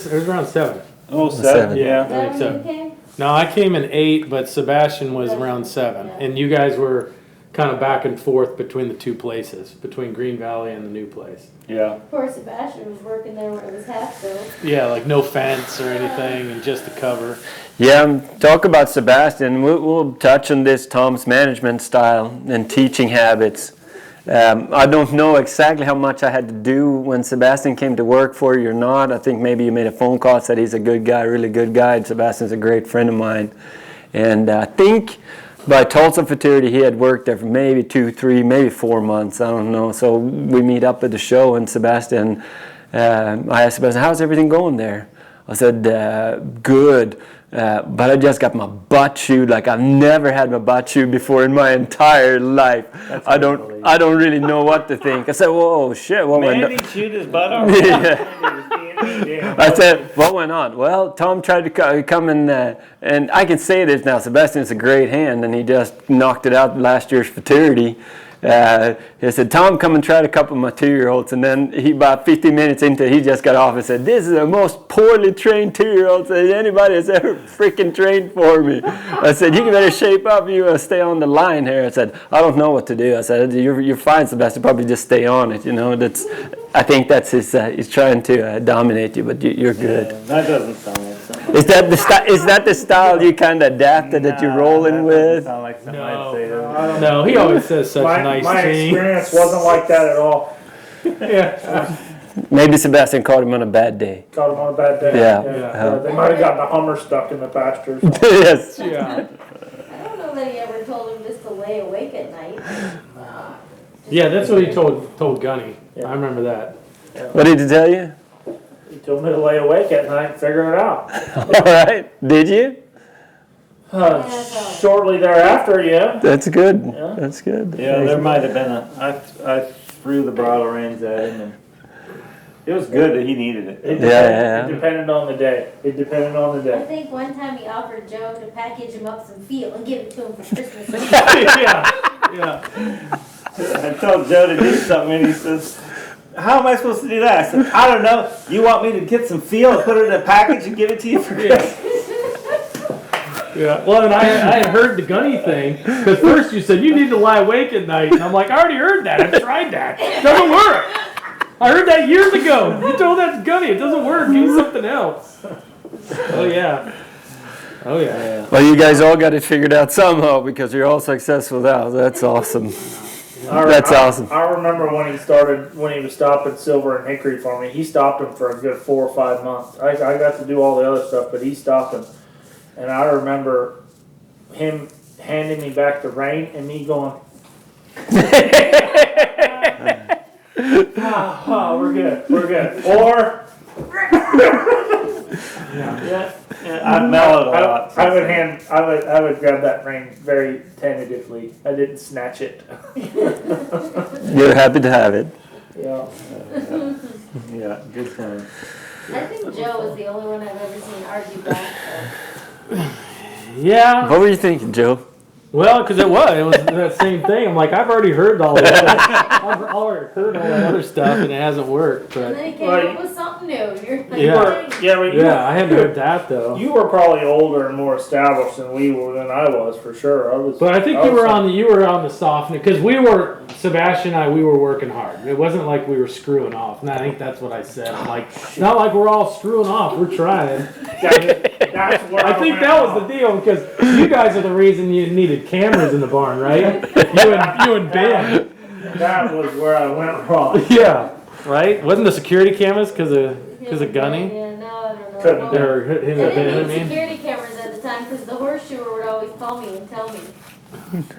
around 7. 07. Yeah. Is that when so. you came? No, I came in 8, but Sebastian was around 7. And you guys were kind of back and forth between the two places, between Green Valley and the new place. Yeah. Poor Sebastian was working there when it was half built. Yeah, like no fence or anything, and just the cover. Yeah, talk about Sebastian. We'll touch on this Tom's management style and teaching habits. I don't know exactly how much I had to do when Sebastian came to work for you or not. I think maybe you made a phone call, said he's a good guy, really good guy. And Sebastian's a great friend of mine. And I think by Tulsa Futurity, he had worked there for maybe 2, 3, maybe 4 months. I don't know. So we meet up at the show, and Sebastian, I asked Sebastian, how's everything going there? I said, good. But I just got my butt chewed like I've never had my butt chewed before in my entire life. I don't really know what to think. I said, whoa, shit, what went on? Mandy chewed his butt off. I said, what went on? Well, Tom tried to come and I can say this now, Sebastian's a great hand, and he just knocked it out last year's Futurity. He said, Tom, come and try a couple of my 2-year-olds. And then about 15 minutes into it, he just got off and said, this is the most poorly trained 2-year-old that anybody has ever freaking trained for me. I said, you better shape up. You want to stay on the line here. I said, I don't know what to do. I said, you're fine, Sebastian. Probably just stay on it. You know, I think that's he's trying to dominate you, but you're good. Yeah, that doesn't sound like something. Is that the style you kind of adapted that you're rolling with? Sound like something I'd say to him. No, he always says such nice My things. experience wasn't like that at all. Yeah. Maybe Sebastian caught him on a bad day. Got him on a bad day. Yeah. They might have gotten a Hummer stuck in the pastures. Yes. Yeah. I don't know that he ever told him just to lay awake at night. Yeah, that's what he told Gunny. Yeah. I remember that. What did he tell you? He told me to lay awake at night and figure it out. All right. Did you? Shortly thereafter, yeah. That's good. Yeah. That's good. Yeah, there might have been I threw the bridle reins at him, and It was good that he needed it. It depended on the day. It depended on the I day. think one time he offered Joe to package him up some Feel and give it to him for Christmas. Yeah. I told Joe to do something, and he says, "How am I supposed to do that?" I said, "I don't know. You want me to get some Feel and put it in a package and give it to you for Christmas?" Yeah. Well, and I had heard the gunny thing, because first you said you need to lie awake at night, and I'm like, I already heard that. I've tried that. It doesn't work. I heard that years ago. You told that to gunny. It doesn't work. Give me something else. Oh yeah. Oh yeah. Well, you guys all got it figured out somehow because you're all successful now. That's awesome. That's awesome. I remember when he was stopping Silver and Hickory for me. He stopped him for a good 4 or 5 months. I got to do all the other stuff, but he stopped him. And I remember him handing me back the rein and me going, oh, we're good. Or, yeah. I've mellowed a lot. I would grab that rein very tentatively. I didn't snatch it. You're happy to have it. Yeah. Yeah, good time. I think Joe was the only one I've ever seen argue back. Yeah. What were you thinking, Joe? Well, because it was that same thing. I'm like, I've already heard all the other, I've already heard all the other stuff, and it hasn't worked. And But then he came up with something new. You're like, yeah, I hadn't heard that though. You were probably older and more established than I was for sure. But I think you were on the softening, because Sebastian and I, we were working hard. It wasn't like we were screwing off. And I think that's what I said. I'm like, it's not like we're all screwing off. We're trying. That's where I think that was the deal, because you guys are the reason you needed cameras in the barn, right? You and Ben. That was where I went wrong. Yeah. Right? Wasn't the security cameras because of Gunny? Yeah, no, I don't know. Couldn't Or I him, didn't I need mean? security cameras at the time because the horseshoer would always call me and tell me.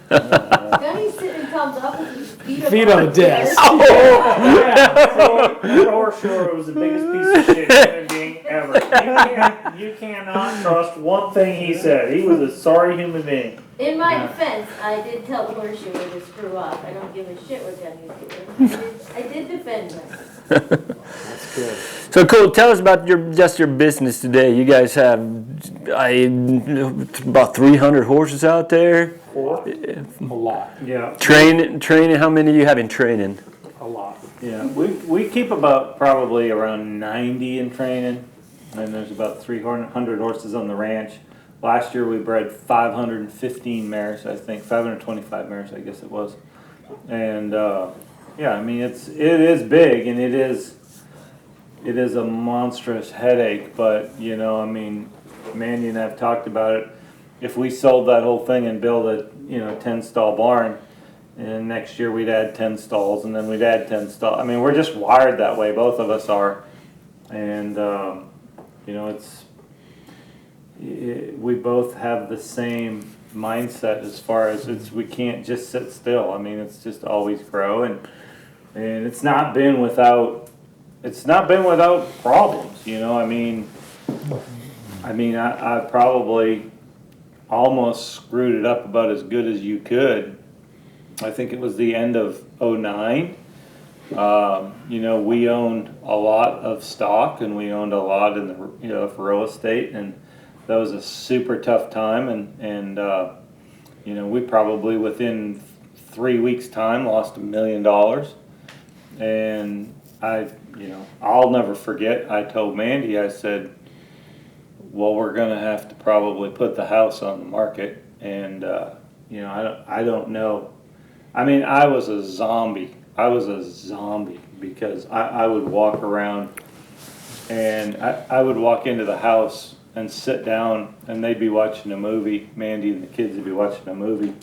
Gunny's sitting and comes up with his Feet on the desk. That horseshoer was the biggest piece of shit human being ever. You cannot trust one thing he said. He was a sorry human being. In my defense, I did tell the horseshoer to screw off. I don't give a shit what Gunny's doing. I did defend him. That's good. So cool. Tell us about your business today. You guys have about 300 horses out there. A lot. Yeah. Training. How many do you have in training? A lot. Yeah, we keep about probably around 90 in training, and there's about 300 horses on the ranch. Last year we bred 515 mares, I think, 525 mares, I guess it was. And yeah, I mean it is big, and it is a monstrous headache. But you know, I mean, Mandy and I have talked about it. If we sold that whole thing and built a 10-stall barn, and next year we'd add 10 stalls, and then we'd add 10 stalls. I mean, we're just wired that way. Both of us are, and we both have the same mindset as far as we can't just sit still. I mean, it's just always grow, and it's not been without problems. You know, I mean, I probably almost screwed it up about as good as you could. I think it was the end of '09. We owned a lot of stock, and we owned a lot in the of real estate, and that was a super tough time. And we probably within 3 weeks' time lost $1 million. And I'll never forget. I told Mandy, I said, well, we're going to have to probably put the house on the market. And, I don't know. I mean, I was a zombie. Because I would walk around and I would walk into the house and sit down, and they'd be watching a movie. Mandy and the kids would be watching a movie.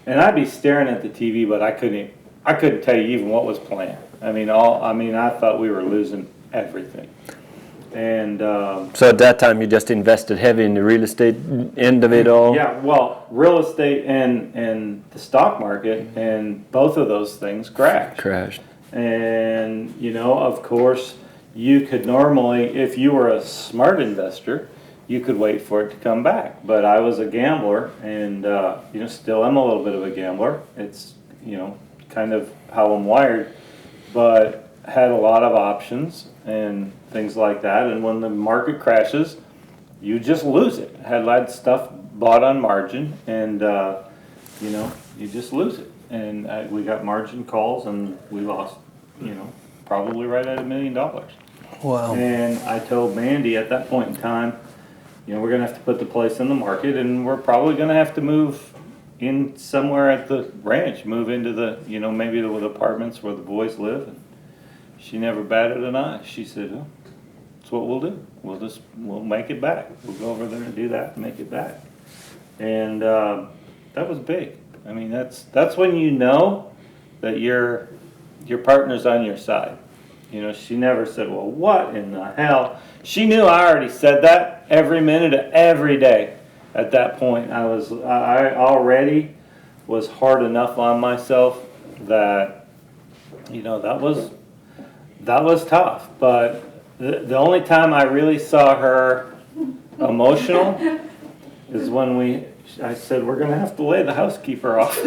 And I'd be staring at the TV, but I couldn't tell you even what was playing. I thought we were losing everything. And So at that time, you just invested heavy in the real estate end of it all? yeah, well, real estate and the stock market, and both of those things crashed. And, of course, you could normally, if you were a smart investor, you could wait for it to come back. But I was a gambler, and, still am a little bit of a gambler. It's, kind of how I'm wired. But had a lot of options and things like that. And when the market crashes, you just lose it. Had stuff bought on margin, and you just lose it. And we got margin calls, and we lost, probably right at $1 million. Wow. And I told Mandy at that point in time, we're gonna have to put the place on the market, and we're probably gonna have to move in somewhere at the ranch, move into the, maybe the apartments where the boys live. And she never batted an eye. She said, "Oh, that's what we'll do. We'll make it back. We'll go over there and do that and make it back." And that was big. I mean, that's when you know that your partner's on your side. She never said, "Well, what in the hell?" She knew I already said that every minute of every day. At that point, I already was hard enough on myself that, that was tough. But the only time I really saw her emotional is when I said, "We're gonna have to lay the housekeeper off."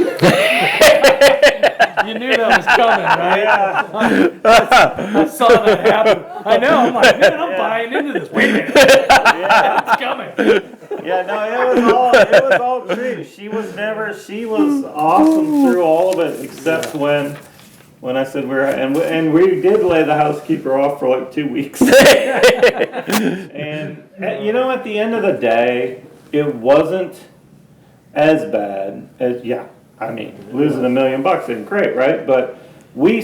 You knew that was coming, right? I saw that happen. I know. I'm like, man, I'm buying into this. Wait a minute. It's coming. Yeah, no, it was all true. She was awesome through all of it, except when I said and we did lay the housekeeper off for like 2 weeks. And at the end of the day, it wasn't as bad as, losing $1 million ain't great, right? But we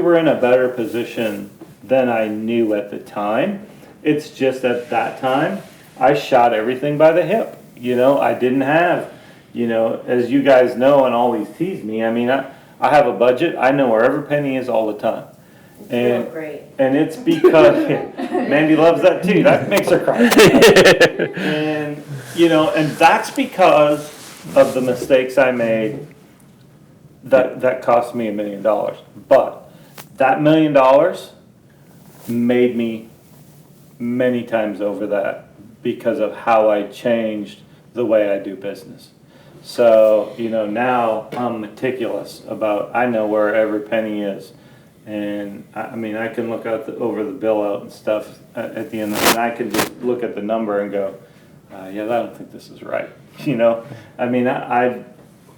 were in a better position than I knew at the time. It's just at that time, I shot everything by the hip. I didn't have, as you guys know and always tease me, I have a budget. I know where every penny is all the time. And, great. and it's because Mandy loves that too. That makes her cry. And, and that's because of the mistakes I made that cost me $1 million. But that $1 million made me many times over that because of how I changed the way I do business. So, now I'm meticulous I know where every penny is. And I can look over the bill out and stuff at the end of it, and I can just look at the number and go, I don't think this is right.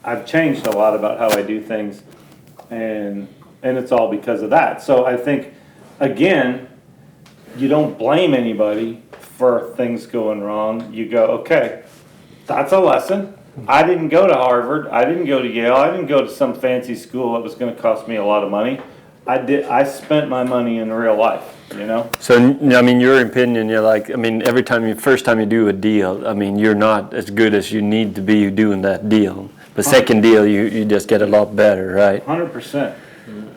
I've changed a lot about how I do things, and it's all because of that. So I think, again, you don't blame anybody for things going wrong. You go, okay, that's a lesson. I didn't go to Harvard. I didn't go to Yale. I didn't go to some fancy school that was going to cost me a lot of money. I spent my money in real life, So, your opinion, you're like, first time you do a deal, you're not as good as you need to be doing that deal. But second deal, you just get a lot better, right? 100%.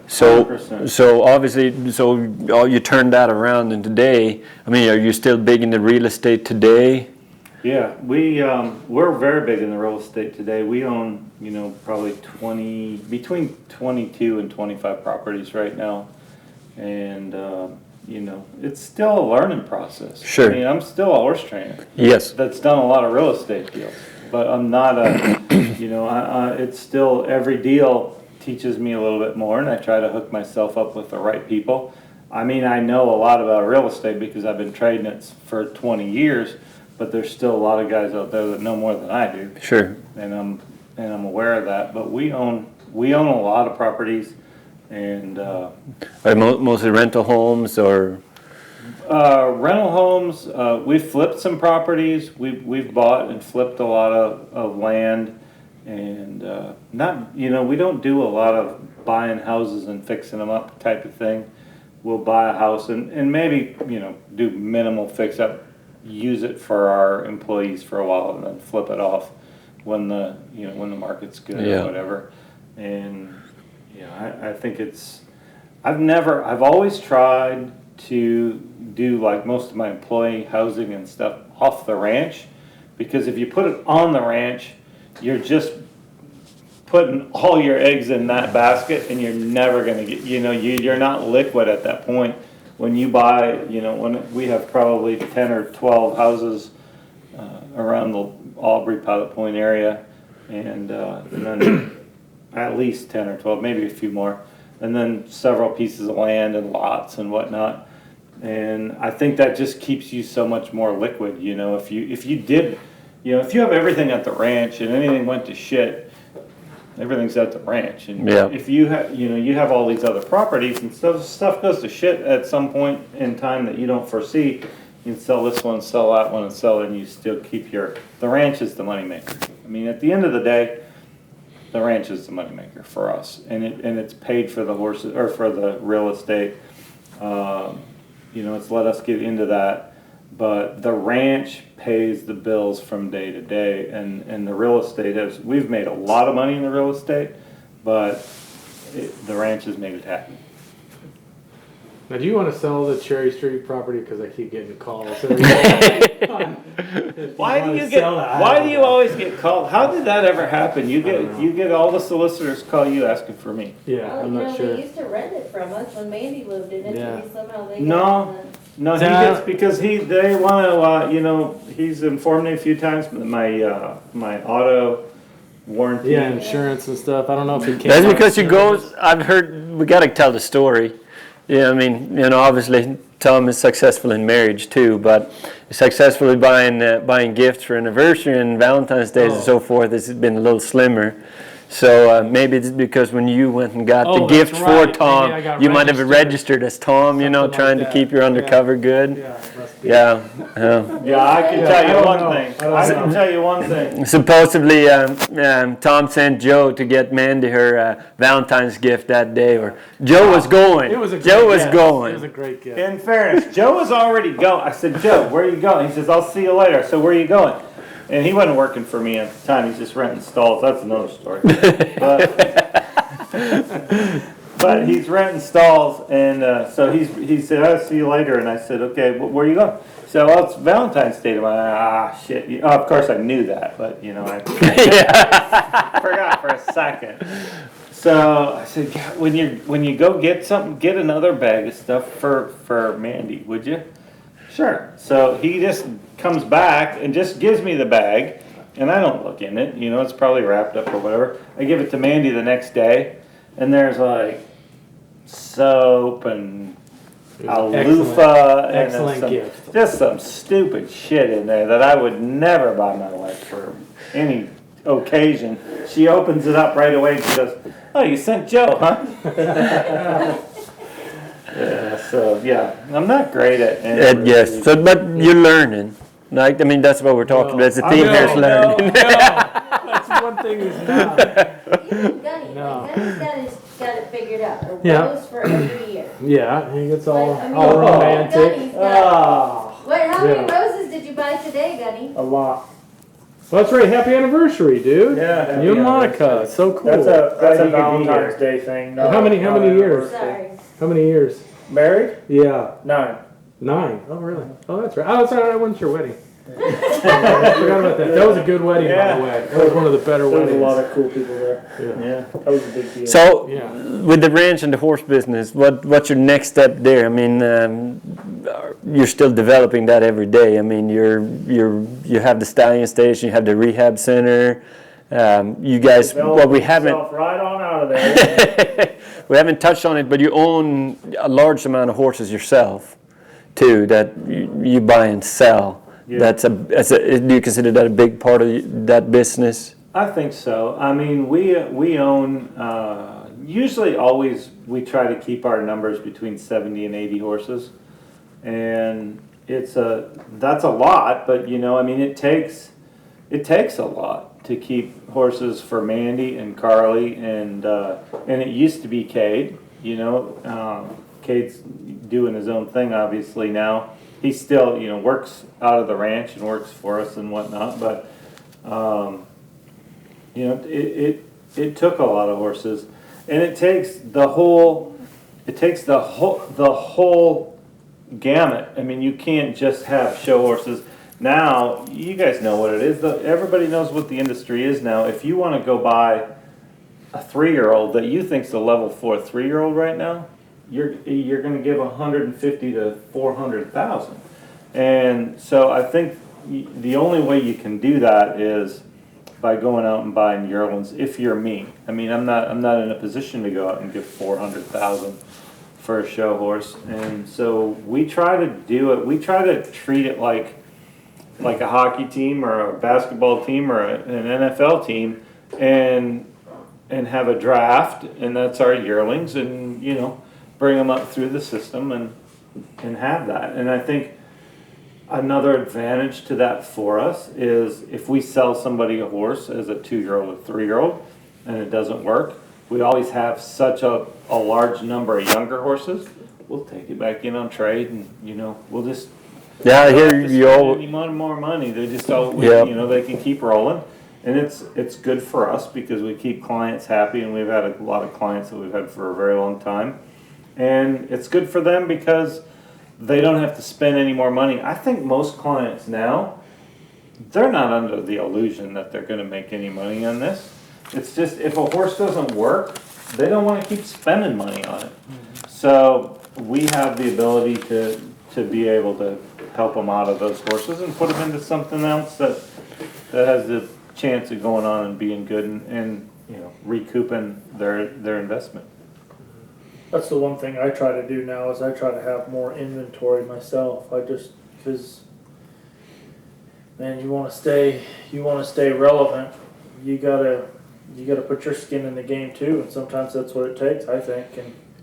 So obviously, you turned that around, and today, are you still big in the real estate today? Yeah, we're very big in the real estate today. We own, probably between 22 and 25 properties right now. And, it's still a learning process. Sure. I'm still a horse trainer. Yes. That's done a lot of real estate deals. But I'm not it's still, every deal teaches me a little bit more, and I try to hook myself up with the right people. I know a lot about real estate because I've been trading it for 20 years. But there's still a lot of guys out there that know more than I do. Sure. And I'm aware of that. But we own a lot of properties, and Are mostly rental homes or? Rental homes. We've flipped some properties. We've bought and flipped a lot of land, and we don't do a lot of buying houses and fixing them up type of thing. We'll buy a house and maybe do minimal fix up. Use it for our employees for a while and then flip it off when the market's good or whatever. And I think I've always tried to do like most of my employee housing and stuff off the ranch, because if you put it on the ranch, you're just putting all your eggs in that basket, and you're never going to get, you're not liquid at that point. When you buy, when we have probably 10 or 12 houses around the Aubrey Pilot Point area, and then at least 10 or 12, maybe a few more. and then several pieces of land and lots and whatnot. And I think that just keeps you so much more liquid, you know, if you did, you know, if you have everything at the ranch and anything went to shit, everything's at the ranch. And Yeah. if you have, you know, you have all these other properties and stuff goes to shit at some point in time that you don't foresee, you can sell this one, sell that one, and sell it, and you still keep the ranch is the moneymaker. I mean, at the end of the day, the ranch is the moneymaker for us, and it's paid for the horses, or for the real estate. You know, it's let us get into that, but the ranch pays the bills from day to day, and the real estate we've made a lot of money in the real estate, but the ranch has made it happen. Now, do you want to sell the Cherry Street property? Because I keep getting calls. Every day. Why do you always get called? How did that ever happen? You get all the solicitors call you asking for me. Yeah, Well, I'm you not know, sure. they used to rent it from us when Mandy lived in it, Yeah. and somehow they No. got No, he That- gets, because they want to, you know, he's informed me a few times, my auto warranty. Yeah, insurance and stuff. I don't know if he can. That's because you go, I've heard, we gotta tell the story. Yeah, I mean, you know, obviously Tom is successful in marriage too, but successfully buying gifts for anniversary and Valentine's Days and so forth, it's been a little slimmer. So maybe it's because when you went and got the Oh, gift that's for right. Tom, Maybe I got you might have registered as Tom, you know, Something like trying to that. keep your undercover good. Yeah, it must be. Yeah. Yeah, I can Yeah, tell I you don't one know. thing. I don't I know. can tell you one thing. Supposedly, Tom sent Joe to get Mandy her Valentine's gift that day, or Joe was going. It was a Joe great was gift. going. It was a great gift. In fairness, Joe was already going. I said, Joe, where are you going? He says, I'll see you later. I said, where are you going? And he wasn't working for me at the time. He's just renting stalls. That's another story. But he's renting stalls, and so he said, I'll see you later. And I said, okay, where are you going? So, well, it's Valentine's Day tomorrow. Shit. Of course I knew that, but, you know, I forgot for a second. So I said, God, when you go get something, get another bag of stuff for Mandy, would you? Sure. So he just comes back and just gives me the bag, and I don't look in it. You know, it's probably wrapped up or whatever. I give it to Mandy the next day, and there's like soap and a loofah excellent and gift. just some stupid shit in there that I would never buy my wife for any occasion. She opens it up right away and she goes, oh, you sent Joe, huh? Yeah, so yeah, I'm not great at Yes, so, but you're learning. Like, I mean, that's what we're talking about. It's a theme here is learning. That's one thing he's not. Even Gunny, No. like Gunny's got it figured out. A Yeah. rose for every year. Yeah, he gets all, Like, I mean, all romantic. Gunny's got, Oh, wait, how many Yeah. roses did you buy today, Gunny? A lot. Well, that's right. Happy anniversary, dude. Yeah, happy You and Monica. anniversary. So cool. That's a Glad you could be Valentine's here. Day thing. How many years? Sorry. How many years? Married? Yeah, 9. 9. Oh, really? Oh, that's right. Oh, sorry, that wasn't your wedding. I forgot about that. That was a good wedding, by Yeah. the way. That was one of the better There was weddings. a lot of cool people there. Yeah. yeah. That was a big deal. So, Yeah. with the ranch and the horse business, what's your next step there? I mean, you're still developing that every day. I mean, you have the stallion station, you have the rehab center. You guys, Developed we haven't yourself right on out of there. we haven't touched on it, but you own a large amount of horses yourself, too, that you buy and sell. Yeah. Do you consider that a big part of that business? I think so. I mean, we own, usually always, we try to keep our numbers between 70 and 80 horses. And that's a lot, but you know, I mean, it takes a lot to keep horses for Mandy and Carly, and it used to be Cade, you know, Cade's doing his own thing obviously now. He still, you know, works out of the ranch and works for us and whatnot, but, you know, it took a lot of horses, and it takes the whole gamut. I mean, you can't just have show horses. Now, you guys know what it is. Everybody knows what the industry is now. If you want to go buy a 3-year-old that you think's a level 4 3-year-old right now, you're going to give $150,000 to $400,000. And so I think the only way you can do that is by going out and buying yearlings. If you're me, I mean, I'm not in a position to go out and give 400,000 for a show horse, and so we try to do it. We try to treat it like a hockey team or a basketball team or an NFL team, and have a draft, and that's our yearlings, and bring them up through the system and have that. And I think another advantage to that for us is if we sell somebody a horse as a 2-year-old or 3-year-old and it doesn't work, we always have such a large number of younger horses. We'll take it back in on trade, and we'll just I hear you all. any more money. They just all Yep. they can keep rolling, and it's good for us because we keep clients happy, and we've had a lot of clients that we've had for a very long time, and it's good for them because they don't have to spend any more money. I think most clients now, they're not under the illusion that they're going to make any money on this. It's just if a horse doesn't work, they don't want to keep spending money on it. So we have the ability to be able to help them out of those horses and put them into something else that has the chance of going on and being good and recouping their investment. That's the one thing I try to do now is I try to have more inventory myself. Because man, you want to stay relevant. You gotta put your skin in the game too, and sometimes that's what it takes, I think.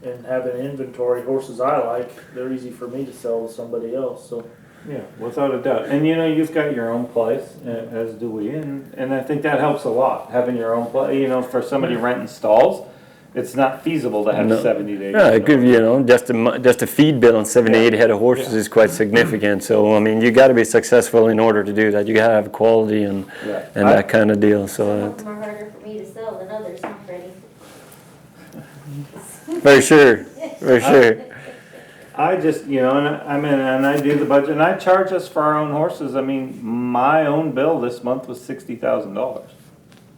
And having inventory horses I like, they're easy for me to sell to somebody else. So Yeah, without a doubt. And you've got your own place, as do we, and I think that helps a lot, having your own place. For somebody renting stalls, it's not feasible to have No. 70 to 80. Yeah, it could, just a feed bill on 78 head of horses is quite significant. So I mean, you got to be successful in order to do that. You got to have quality and that kind of deal. Some So of them are harder for me to sell than others, huh, Freddie? for sure, for sure. I just, and I do the budget, and I charge us for our own horses. I mean, my own bill this month was $60,000.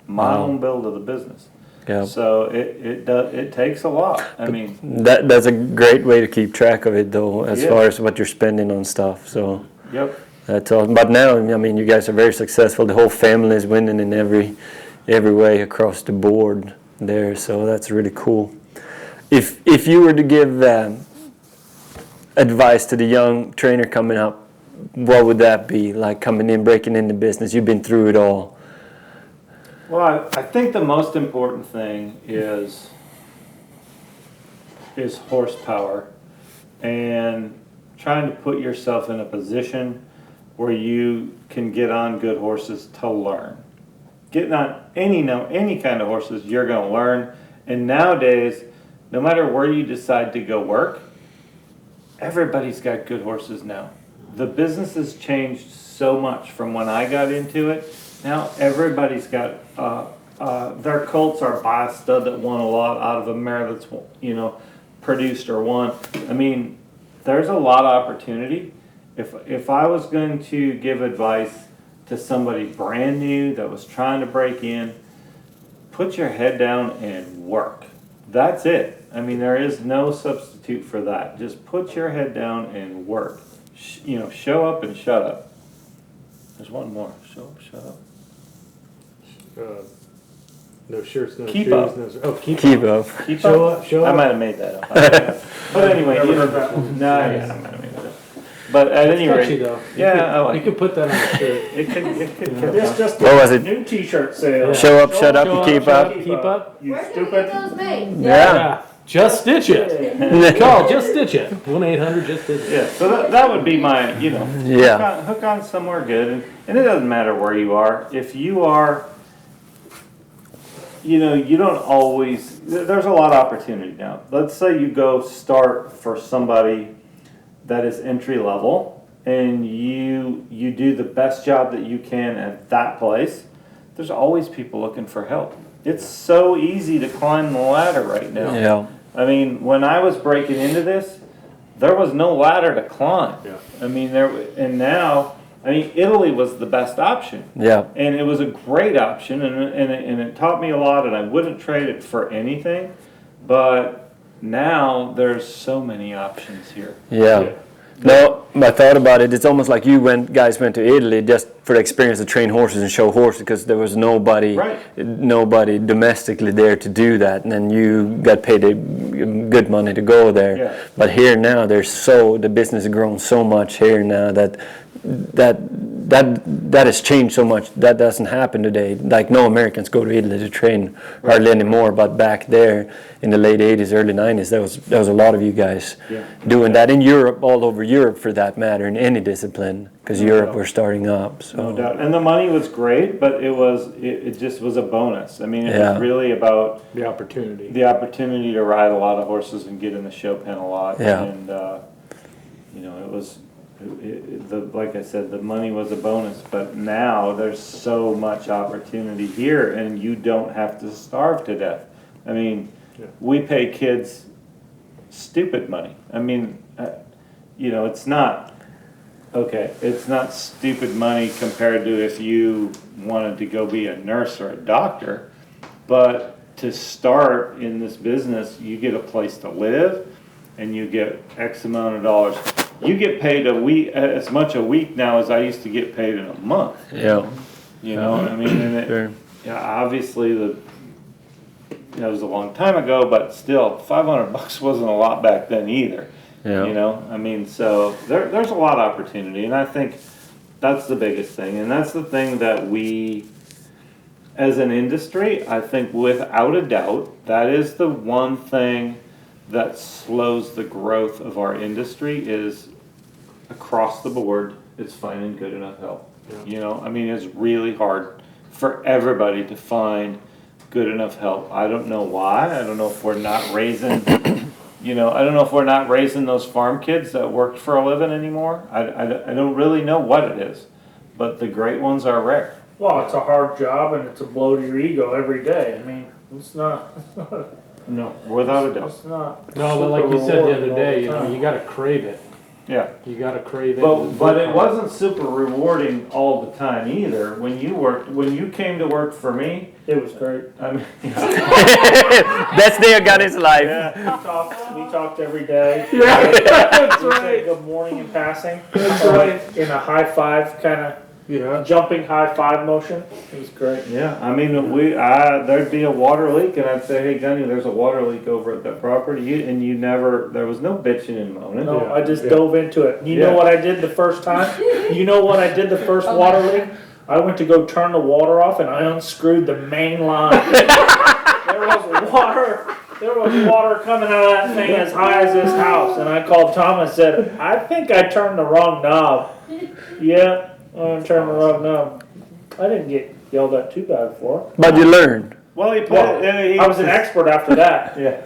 My Wow. own bill to the business. Yeah. So it takes a lot. I mean, That's a great way to keep track of it, though, as Yeah. far as what you're spending on stuff. So yep. that's all. But now, I mean, you guys are very successful. The whole family is winning in every way across the board there. So that's really cool. If you were to give advice to the young trainer coming up, what would that be? Like coming in, breaking into business. You've been through it all. Well, I think the most important thing is horsepower and trying to put yourself in a position where you can get on good horses to learn. Getting on any kind of horses, you're going to learn. And nowadays, no matter where you decide to go work, everybody's got good horses now. The business has changed so much from when I got into it. Now everybody's got their colts are by a stud that won a lot out of a mare that's produced or won. I mean, there's a lot of opportunity. If I was going to give advice to somebody brand new that was trying to break in, put your head down and work. That's it. I mean, there is no substitute for that. Just put your head down and work. Show up and shut up. There's one more. Show up, shut up. No shirts, no Keep shoes, up. no. Keep up. Keep Show up. up, show I up. might have made that up. But anyway, Never heard that one. no, I might have made that up. But at any Catchy rate, though. yeah, I like You could put that on a shirt. it could It's just What was a it? new T-shirt sale. Show up, shut up, and keep shut up. Keep up. You Where can we get stupid. those made? Yeah. Just stitch it. Call, just stitch it. 1-800, just stitch it. Yeah, so that would be my, Yeah. hook on somewhere good. And it doesn't matter where you are. If you are, you don't always, there's a lot of opportunity now. Let's say you go start for somebody that is entry level and you do the best job that you can at that place. There's always people looking for help. It's so easy to climb the ladder right now. Yeah. I mean, when I was breaking into this, there was no ladder to climb. Yeah. I mean, now, Italy was the best option. Yeah. And it was a great option, and it taught me a lot, and I wouldn't trade it for anything. But now there's so many options here. Yeah. No, I thought about it. It's almost like guys went to Italy just for the experience to train horses and show horses, because there was nobody domestically there to do that, and then you got paid good money to go there. Yeah. But here now, the business has grown so much here now that has changed so much. That doesn't happen today. Like, no Americans go to Italy to train hardly anymore. But back there in the late 80s, early 90s, there was a lot of you guys doing that in Europe, all over Europe for that matter, in any discipline, because Europe were starting up. So. No doubt. And the money was great, but it just was a bonus. I mean, it was really about The opportunity. the opportunity to ride a lot of horses and get in the show pen a lot. Yeah. And it was. Like I said, the money was a bonus, but now there's so much opportunity here, and you don't have to starve to death. I mean, we pay kids stupid money. I mean, it's not stupid money compared to if you wanted to go be a nurse or a doctor, but to start in this business, you get a place to live, and you get X amount of dollars. You get paid as much a week now as I used to get paid in a month. Yeah. I mean, and obviously that was a long time ago, but still, $500 wasn't a lot back then either. Yeah. I mean, so there's a lot of opportunity, and I think that's the biggest thing, and that's the thing that we, as an industry, I think without a doubt, that is the one thing that slows the growth of our industry is across the board, it's finding good enough help. I mean, it's really hard for everybody to find good enough help. I don't know why. I don't know if we're not raising, I don't know if we're not raising those farm kids that worked for a living anymore. I don't really know what it is, but the great ones are rare. Well, it's a hard job and it's a blow to your ego every day. I mean, it's not. No, without a doubt. It's not. No, but like you said the other day, you gotta crave it. Yeah. You gotta crave it. But it wasn't super rewarding all the time either. When you came to work for me, It was great. I mean, Best day of Gunny's life. We talked every day. Yeah, that's We said right. good morning in passing. That's right. In a high five kind of jumping high five motion. It was great. yeah, I mean, there'd be a water leak, and I'd say, "Hey, Gunny, there's a water leak over at that property," there was no bitching and moaning. No, Yeah, I just yeah. dove into it. You know Yeah. what I did the first time? You know what I did the first water leak? I went to go turn the water off and I unscrewed the main line. There was water coming out of that thing as high as this house. And I called Tom and said, I think I turned the wrong knob. Yeah, I turned the wrong knob. I didn't get yelled at too bad for it. But you learned. Well, he put Well, it. I was an expert after that. Yeah.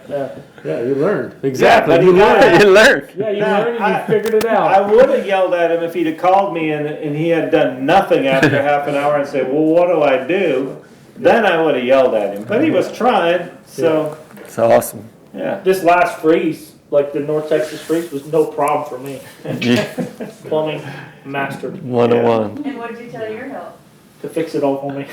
Yeah, you learned. Exactly. but You he got learned. You learned. Yeah, you Nah, learned and you figured it I out. would have yelled at him if he'd have called me and he had done nothing after half an hour and said, "Well, what do I do?" Then I would have yelled at him. But he was trying, so It's awesome. yeah. This last freeze, like the North Texas freeze, was no problem for me. Plumbing mastered 101. And what did you tell your help? to fix it all for me.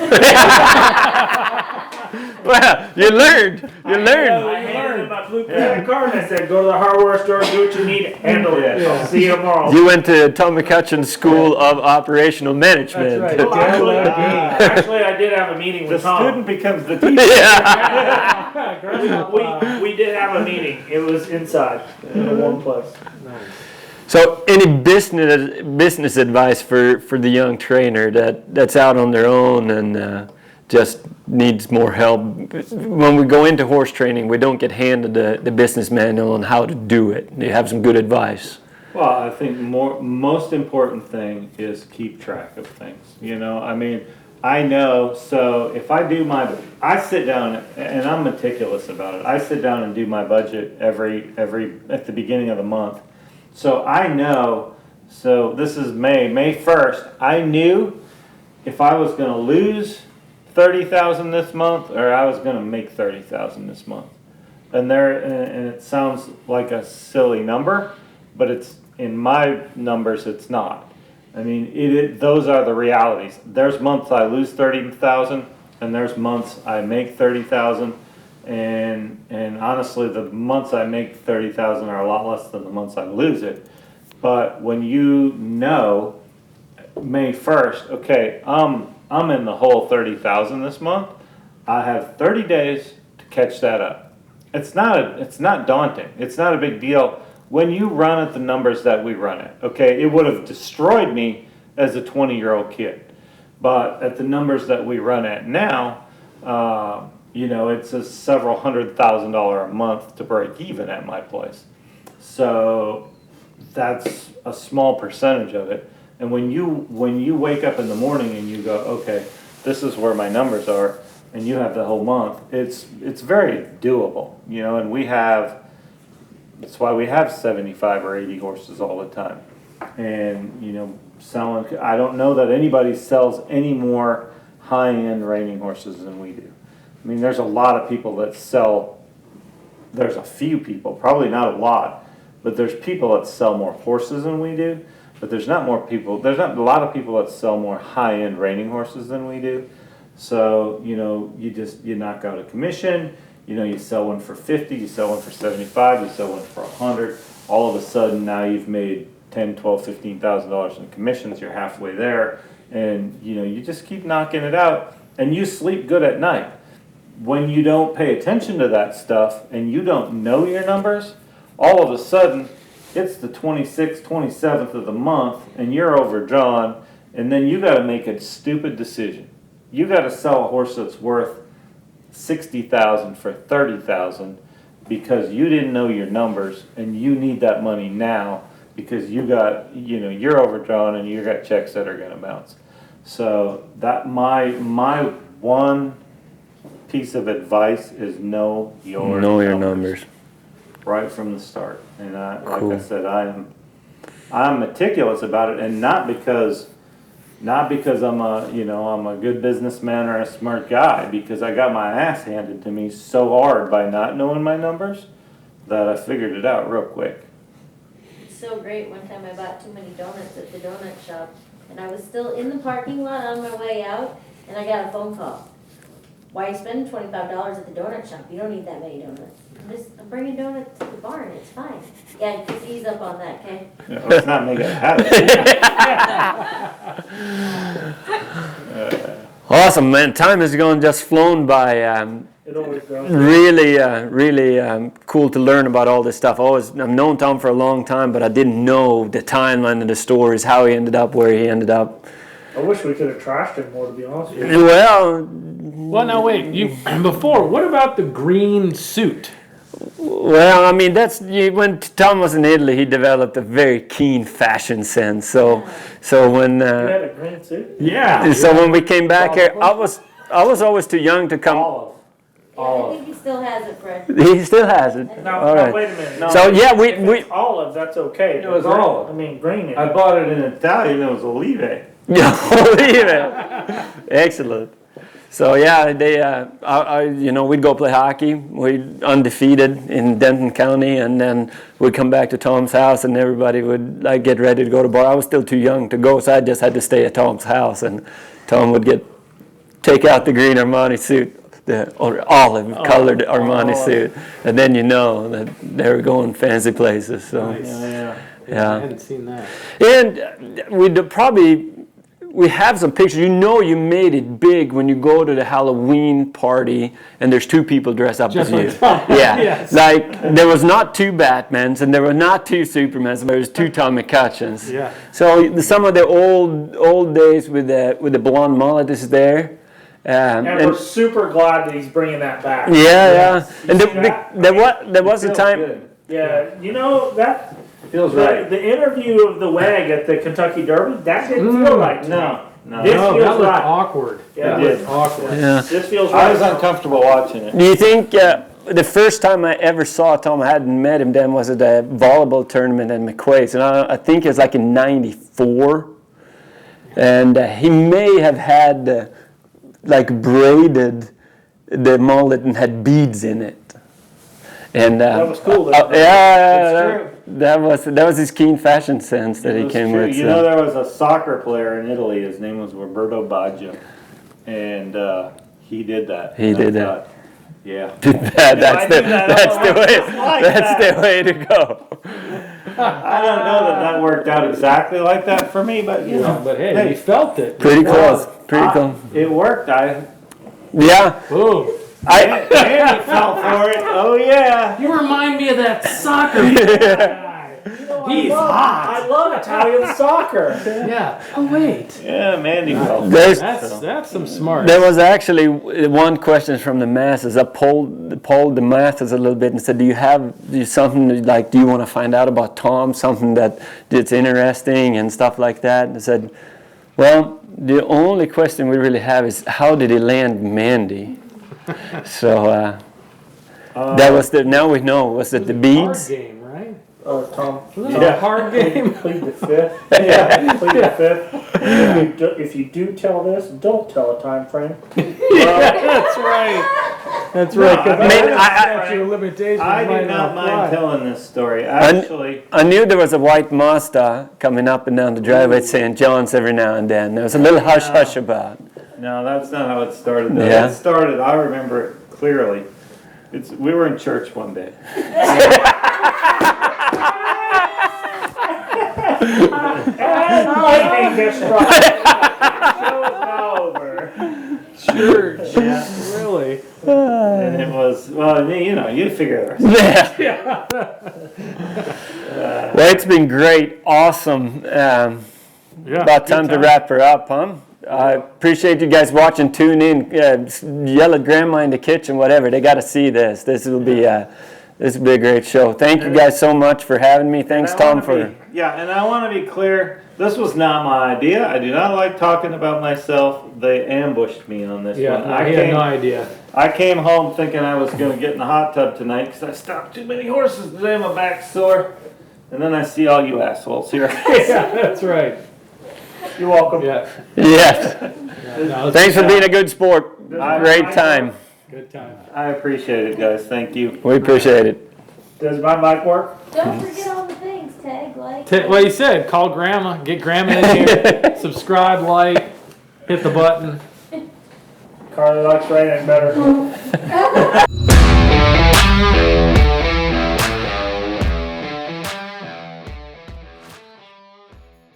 Well, you learned. You learned. I handed him my blue credit card and I said, go to the hardware store, do what you need, handle it. Yeah. I'll see you tomorrow. You went to Tom Mccutcheon School of Operational Management. That's right. Well, actually, I did have a meeting The with Tom. student becomes the teacher. Yeah. We did have a meeting. It was inside in a warm place. So, any business advice for the young trainer that's out on their own and just needs more help? When we go into horse training, we don't get handed the business manual on how to do it. Do you have some good advice? Well, I think most important thing is keep track of things. I mean, I know. So if I sit down and I'm meticulous about it. I sit down and do my budget every at the beginning of the month. So I know. So this is May 1st. I knew if I was going to lose $30,000 this month, or I was going to make $30,000 this month. And it sounds like a silly number, but it's in my numbers. It's not. I mean, those are the realities. There's months I lose $30,000, and there's months I make $30,000. And honestly, the months I make $30,000 are a lot less than the months I lose it. But when you know May 1st, okay, I'm in the hole 30,000 this month. I have 30 days to catch that up. It's not daunting. It's not a big deal when you run at the numbers that we run at. Okay, it would have destroyed me as a 20-year-old kid, but at the numbers that we run at now, it's a several $100,000 a month to break even at my place. So that's a small percentage of it. And when you wake up in the morning and you go, okay, this is where my numbers are, and you have the whole month, it's very doable, and that's why we have 75 or 80 horses all the time. And, selling, I don't know that anybody sells any more high-end reining horses than we do. I mean, there's a lot of people that sell, there's a few people, probably not a lot, but there's people that sell more horses than we do. But there's not a lot of people that sell more high-end reining horses than we do. So, you knock out a commission, you sell one for 50, you sell one for 75, you sell one for 100. All of a sudden now you've made $10, $12, $15,000 in commissions, you're halfway there, and you just keep knocking it out, and you sleep good at night. When you don't pay attention to that stuff and you don't know your numbers, all of a sudden it's the 26th, 27th of the month, and you're overdrawn, and then you got to make a stupid decision. You got to sell a horse that's worth $60,000 for $30,000 because you didn't know your numbers, and you need that money now because you're overdrawn and you got checks that are going to bounce. So that my one piece of advice is know your numbers right from the start. And like I said, I'm meticulous about it, and not because I'm a good businessman or a smart guy, because I got my ass handed to me so hard by not knowing my numbers that I figured it out real quick. It's so great. One time I bought too many donuts at the donut shop, and I was still in the parking lot on my way out, and I got a phone call. Why are you spending $25 at the donut shop? You don't need that many donuts. I'm bringing donuts to the barn. It's fine. Yeah, just ease up on that, okay? Yeah, let's not make it a habit. Awesome, man. Time has just flown by. It always does. Really cool to learn about all this stuff. I've known Tom for a long time, but I didn't know the timeline of the stories, how he ended up where he ended up. I wish we could have trashed him more, to be honest with you. Well, now wait. What about the green suit? Well, I mean, when Tom was in Italy, he developed a very keen fashion sense. So when You had a green suit? Yeah. so when we came back here, I was always too young to come. Olive. Yeah, I think he still has it, Fred. He still has it. Now, All right. wait a minute. No, So yeah, if we it's olive, that's okay. It was Green- olive. I mean, green. I bought it in Italian, it was Olive. believe it. Excellent. So yeah, we'd go play hockey. We'd undefeated in Denton County, and then we'd come back to Tom's house, and everybody would get ready to go to bar. I was still too young to go, so I just had to stay at Tom's house, and Tom would take out the green Armani suit, or olive-colored Armani suit, and then that they were going fancy places. So Nice. yeah. I hadn't seen that. And we have some pictures. You made it big when you go to the Halloween party and there's two people dressed up Just as you. like Tom. Yeah. Yes. There was not two Batmans and there were not two Supermans, but there was two Tom Mccutcheons. Yeah. So some of the old days with the blonde mullet is there. And we're super glad that he's bringing that back. Yeah. And see that? there was a time. Good. Yeah, that Feels right. the interview of the WAG at the Kentucky Derby, that didn't feel right. No. This No, feels that looked right. awkward. Yeah, That it looked did. awkward. Yeah. This feels right. I was uncomfortable watching it. Do you think the first time I ever saw Tom, I hadn't met him then, was at a volleyball tournament in McQuaid's, and I think it was like in '94, and he may have had braided the mullet and had beads in it. And That was cool, though. that was his keen fashion sense that he came with. You know, there was a soccer player in Italy. His name was Roberto Baggio, and he did that. He And I did that. thought, yeah. that's the way to go. I don't know that worked out exactly like that for me, but you know. But hey, you felt it. Pretty close. Pretty close. It worked. Yeah. Boom. Andy fell for it. Oh yeah. You remind me of that soccer guy. He's hot. I love Italian soccer. Yeah. Oh wait. Yeah, Mandy fell for it. There's, That's some smart. there was actually one question from the masses. I polled the masses a little bit and said, do you something like, do you want to find out about Tom, something that's interesting and stuff like that? And I said, well, the only question we really have is, how did he land Mandy? So that was now we know, was it the beads? Hard game, right? Oh, Tom. Was it a hard game? Plead the fifth. Yeah, plead the fifth. If you do tell this, don't tell a time frame. Yeah, that's right. That's right. I mean, statute of limitations I might did not apply. mind telling this story. Actually, I knew there was a white Mazda coming up and down the driveway at St. John's every now and then. There was a little hush-hush about it. no, that's not how it started. Though. Yeah. It started, I remember it clearly. We were in church one day. And lightning just struck. Show is now over. Church. Yeah. Really? And it was, well, you know, you figure it out. Yeah. Well, it's been great. Awesome. Yeah. About time to wrap her up, huh? I appreciate you guys watching. Tune in. Yell at Grandma in the kitchen, whatever. They got to see this. This will be a great show. Thank you guys so much for having me. Thanks, Tom, for... Yeah, and I want to be clear. This was not my idea. I do not like talking about myself. They ambushed me on this Yeah, one. I had no idea. I came home thinking I was going to get in the hot tub tonight because I stopped too many horses today. My back's sore. And then I see all you assholes here. Yeah, that's right. You're welcome. Yeah. Yes. No, Thanks for being a good sport. Great time. good time. I appreciate it, guys. Thank you. We appreciate it. Does my mic work? Don't forget all the things, tag, like. What you said, call Grandma, get Grandma in here, subscribe, like, hit the button. Carly likes raining better.